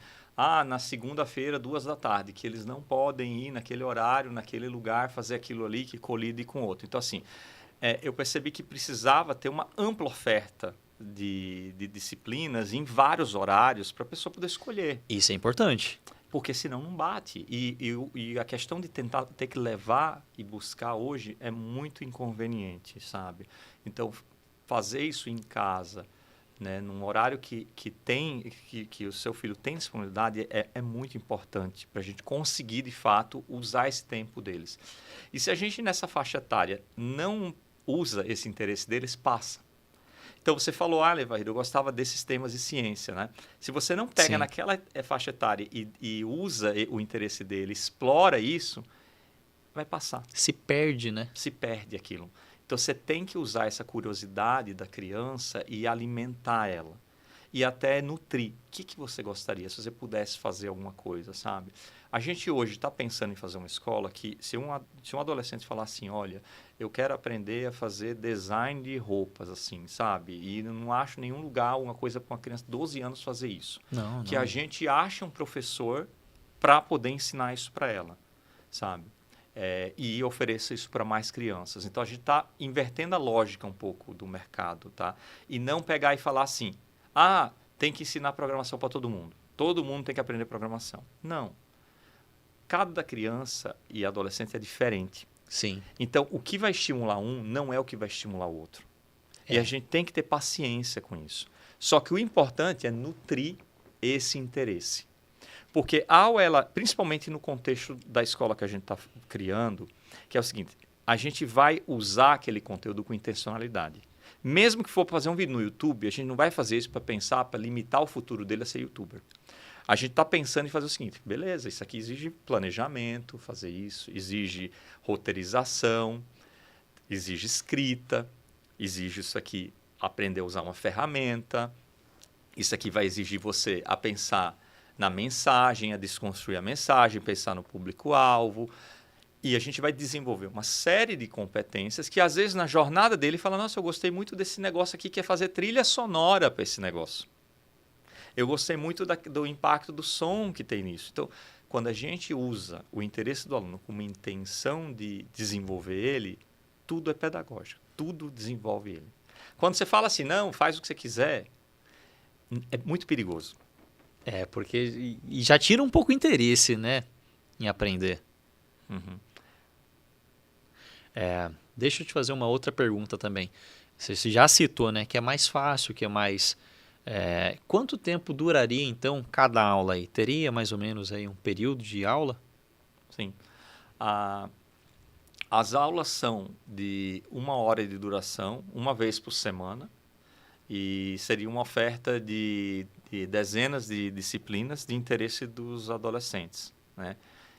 na segunda-feira, 2 da tarde, que eles não podem ir naquele horário, naquele lugar, fazer aquilo ali que colide com outro. Então, assim, eu percebi que precisava ter uma ampla oferta de disciplinas em vários horários para a pessoa poder escolher. Isso é importante. Porque senão não bate. E a questão de tentar ter que levar e buscar hoje é muito inconveniente, sabe? Então, fazer isso em casa... né, num horário que o seu filho tem disponibilidade é muito importante para a gente conseguir, de fato, usar esse tempo deles. E se a gente, nessa faixa etária, não usa esse interesse deles, passa. Então, você falou, Vahid, eu gostava desses temas de ciência, né? Se você não pega Sim. naquela faixa etária e usa o interesse dele, explora isso, vai passar. Se perde, né? Se perde aquilo. Então, você tem que usar essa curiosidade da criança e alimentar ela. E até nutrir. O que você gostaria se você pudesse fazer alguma coisa, sabe? A gente hoje está pensando em fazer uma escola que, se um adolescente falar assim, olha, eu quero aprender a fazer design de roupas, assim, sabe? E não acho nenhum lugar, uma coisa para uma criança de 12 anos fazer isso. Não. A gente ache um professor para poder ensinar isso para ela, sabe? E ofereça isso para mais crianças. Então, a gente está invertendo a lógica um pouco do mercado, tá? E não pegar e falar assim, tem que ensinar programação para todo mundo. Todo mundo tem que aprender programação. Não. Cada criança e adolescente é diferente. Sim. Então, o que vai estimular um não é o que vai estimular o outro. E a gente tem que ter paciência com isso. Só que o importante é nutrir esse interesse. Porque principalmente no contexto da escola que a gente está criando, que é o seguinte, a gente vai usar aquele conteúdo com intencionalidade. Mesmo que for para fazer um vídeo no YouTube, a gente não vai fazer isso para limitar o futuro dele a ser youtuber. A gente está pensando em fazer o seguinte, beleza, isso aqui exige planejamento, fazer isso, exige roteirização, exige escrita, exige isso aqui, aprender a usar uma ferramenta, Isso aqui vai exigir você a pensar na mensagem, a desconstruir a mensagem, pensar no público-alvo. E a gente vai desenvolver uma série de competências que, às vezes, na jornada dele, fala, nossa, eu gostei muito desse negócio aqui, que é fazer trilha sonora para esse negócio. Eu gostei muito do impacto do som que tem nisso. Então, quando a gente usa o interesse do aluno como intenção de desenvolver ele, tudo é pedagógico, tudo desenvolve ele. Quando você fala assim, não, faz o que você quiser, é muito perigoso. Porque e já tira um pouco o interesse, né, em aprender. Uhum. Deixa eu te fazer uma outra pergunta também. Você já citou, né, que é mais fácil, que é mais... quanto tempo duraria, então, cada aula aí? Teria mais ou menos aí um período de aula? Sim. As aulas são de 1 hora de duração, uma vez por semana, e seria uma oferta de dezenas de disciplinas de interesse dos adolescentes, né?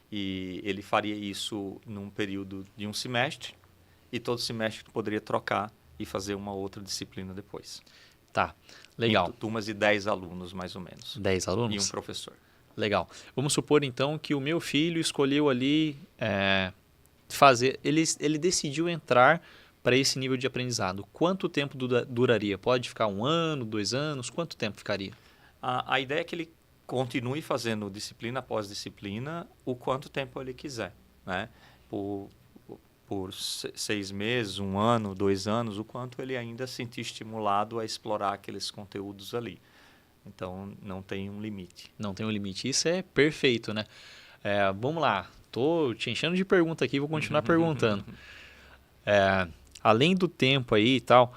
E ele faria isso num período de um semestre, e todo semestre poderia trocar e fazer uma outra disciplina depois. Tá, legal. Em turmas de 10 alunos, mais ou menos. 10 alunos? E um professor. Legal. Vamos supor, então, que o meu filho escolheu ali fazer... Ele decidiu entrar para esse nível de aprendizado. Quanto tempo duraria? Pode ficar 1 ano, 2 anos? Quanto tempo ficaria? A ideia é que ele continue fazendo disciplina após disciplina o quanto tempo ele quiser, né? Por 6 meses, 1 ano, 2 anos, o quanto ele ainda se sentir estimulado a explorar aqueles conteúdos ali. Então, não tem um limite. Não tem um limite. Isso é perfeito, né? Vamos lá. Tô te enchendo de pergunta aqui, vou continuar perguntando. Além do tempo aí e tal,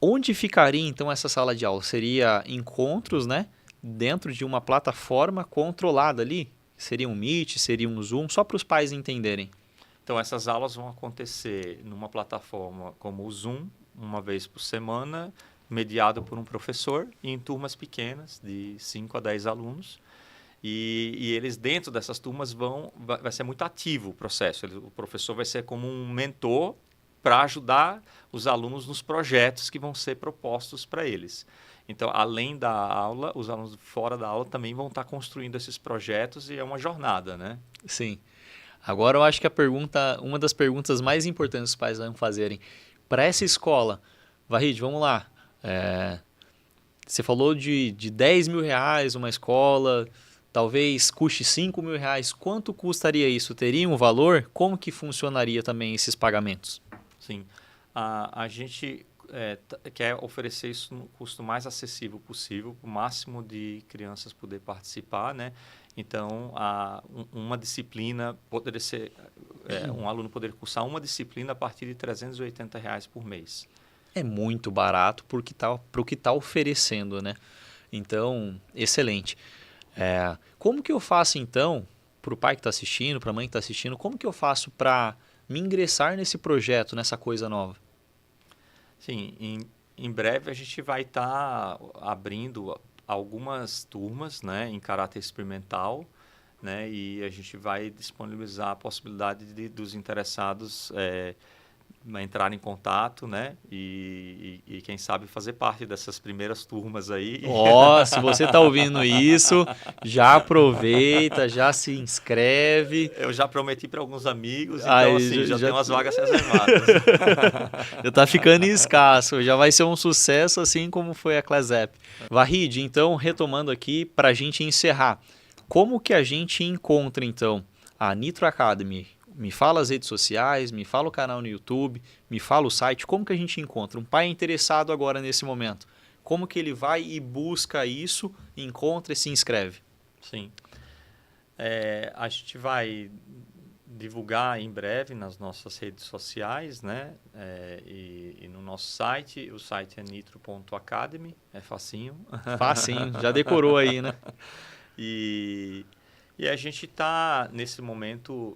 onde ficaria então essa sala de aula? Seria encontros, né? Dentro de uma plataforma controlada ali? Seria um Meet, seria um Zoom? Só para os pais entenderem. Então, essas aulas vão acontecer numa plataforma como o Zoom, uma vez por semana, mediado por um professor, e em turmas pequenas, de 5 a 10 alunos. E eles, dentro dessas turmas, vai ser muito ativo o processo. O professor vai ser como um mentor para ajudar os alunos nos projetos que vão ser propostos para eles. Então, além da aula, os alunos fora da aula também vão estar construindo esses projetos e é uma jornada, né? Sim. Agora eu acho que uma das perguntas mais importantes que os pais vão fazerem para essa escola, Vahid, vamos lá. Você falou de 10 mil reais uma escola, talvez custe 5 mil reais. Quanto custaria isso? Teria um valor? Como que funcionaria também esses pagamentos? Sim. A gente quer oferecer isso no custo mais acessível possível, para o máximo de crianças poder participar, né? Então, uma disciplina poderia ser... um aluno poderia cursar uma disciplina a partir de R$380 por mês. É muito barato para o que tá oferecendo, né? Então, excelente. Como que eu faço, então, para o pai que está assistindo, para a mãe que está assistindo, como que eu faço para me ingressar nesse projeto, nessa coisa nova? Sim, em breve a gente vai estar abrindo algumas turmas, né, em caráter experimental, né, e a gente vai disponibilizar a possibilidade dos interessados entrar em contato, né, e quem sabe fazer parte dessas primeiras turmas aí. Se você está ouvindo isso, já aproveita, já se inscreve. Eu já prometi para alguns amigos, então assim, já tem umas vagas reservadas. Já está ficando escasso, já vai ser um sucesso assim como foi a Class App. Vahid, então, retomando aqui para a gente encerrar. Como que a gente encontra, então, a Nitro Academy? Me fala as redes sociais, me fala o canal no YouTube, me fala o site. Como que a gente encontra? Um pai interessado agora nesse momento. Como que ele vai e busca isso, encontra e se inscreve? Sim. A gente vai divulgar em breve nas nossas redes sociais, né? E no nosso site. O site é nitro.academy, é facinho. Facinho, já decorou aí, né? E a gente está, nesse momento,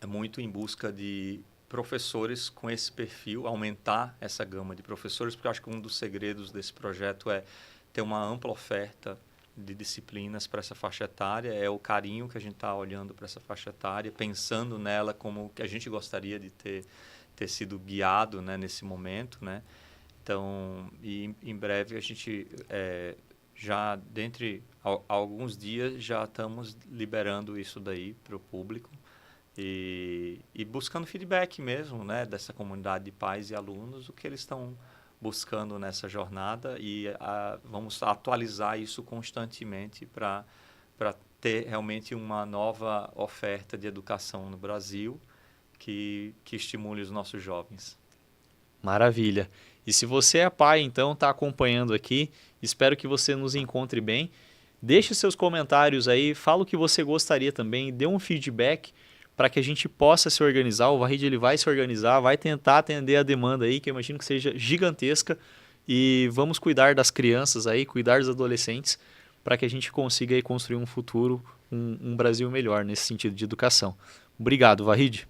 muito em busca de professores com esse perfil, aumentar essa gama de professores, porque eu acho que um dos segredos desse projeto é ter uma ampla oferta de disciplinas para essa faixa etária, é o carinho que a gente está olhando para essa faixa etária, pensando nela como que a gente gostaria de ter sido guiado, né, nesse momento, né? Então, e em breve a gente já, dentre alguns dias, já estamos liberando isso daí para o público e buscando feedback mesmo, né, dessa comunidade de pais e alunos, o que eles estão buscando nessa jornada e vamos atualizar isso constantemente para ter realmente uma nova oferta de educação no Brasil que estimule os nossos jovens. Maravilha. E se você é pai, então, está acompanhando aqui, espero que você nos encontre bem. Deixe seus comentários aí, fala o que você gostaria também, dê um feedback para que a gente possa se organizar. O Vahid ele vai se organizar, vai tentar atender a demanda aí, que eu imagino que seja gigantesca. E vamos cuidar das crianças aí, cuidar dos adolescentes, para que a gente consiga aí construir um futuro, um Brasil melhor nesse sentido de educação. Obrigado, Vahid.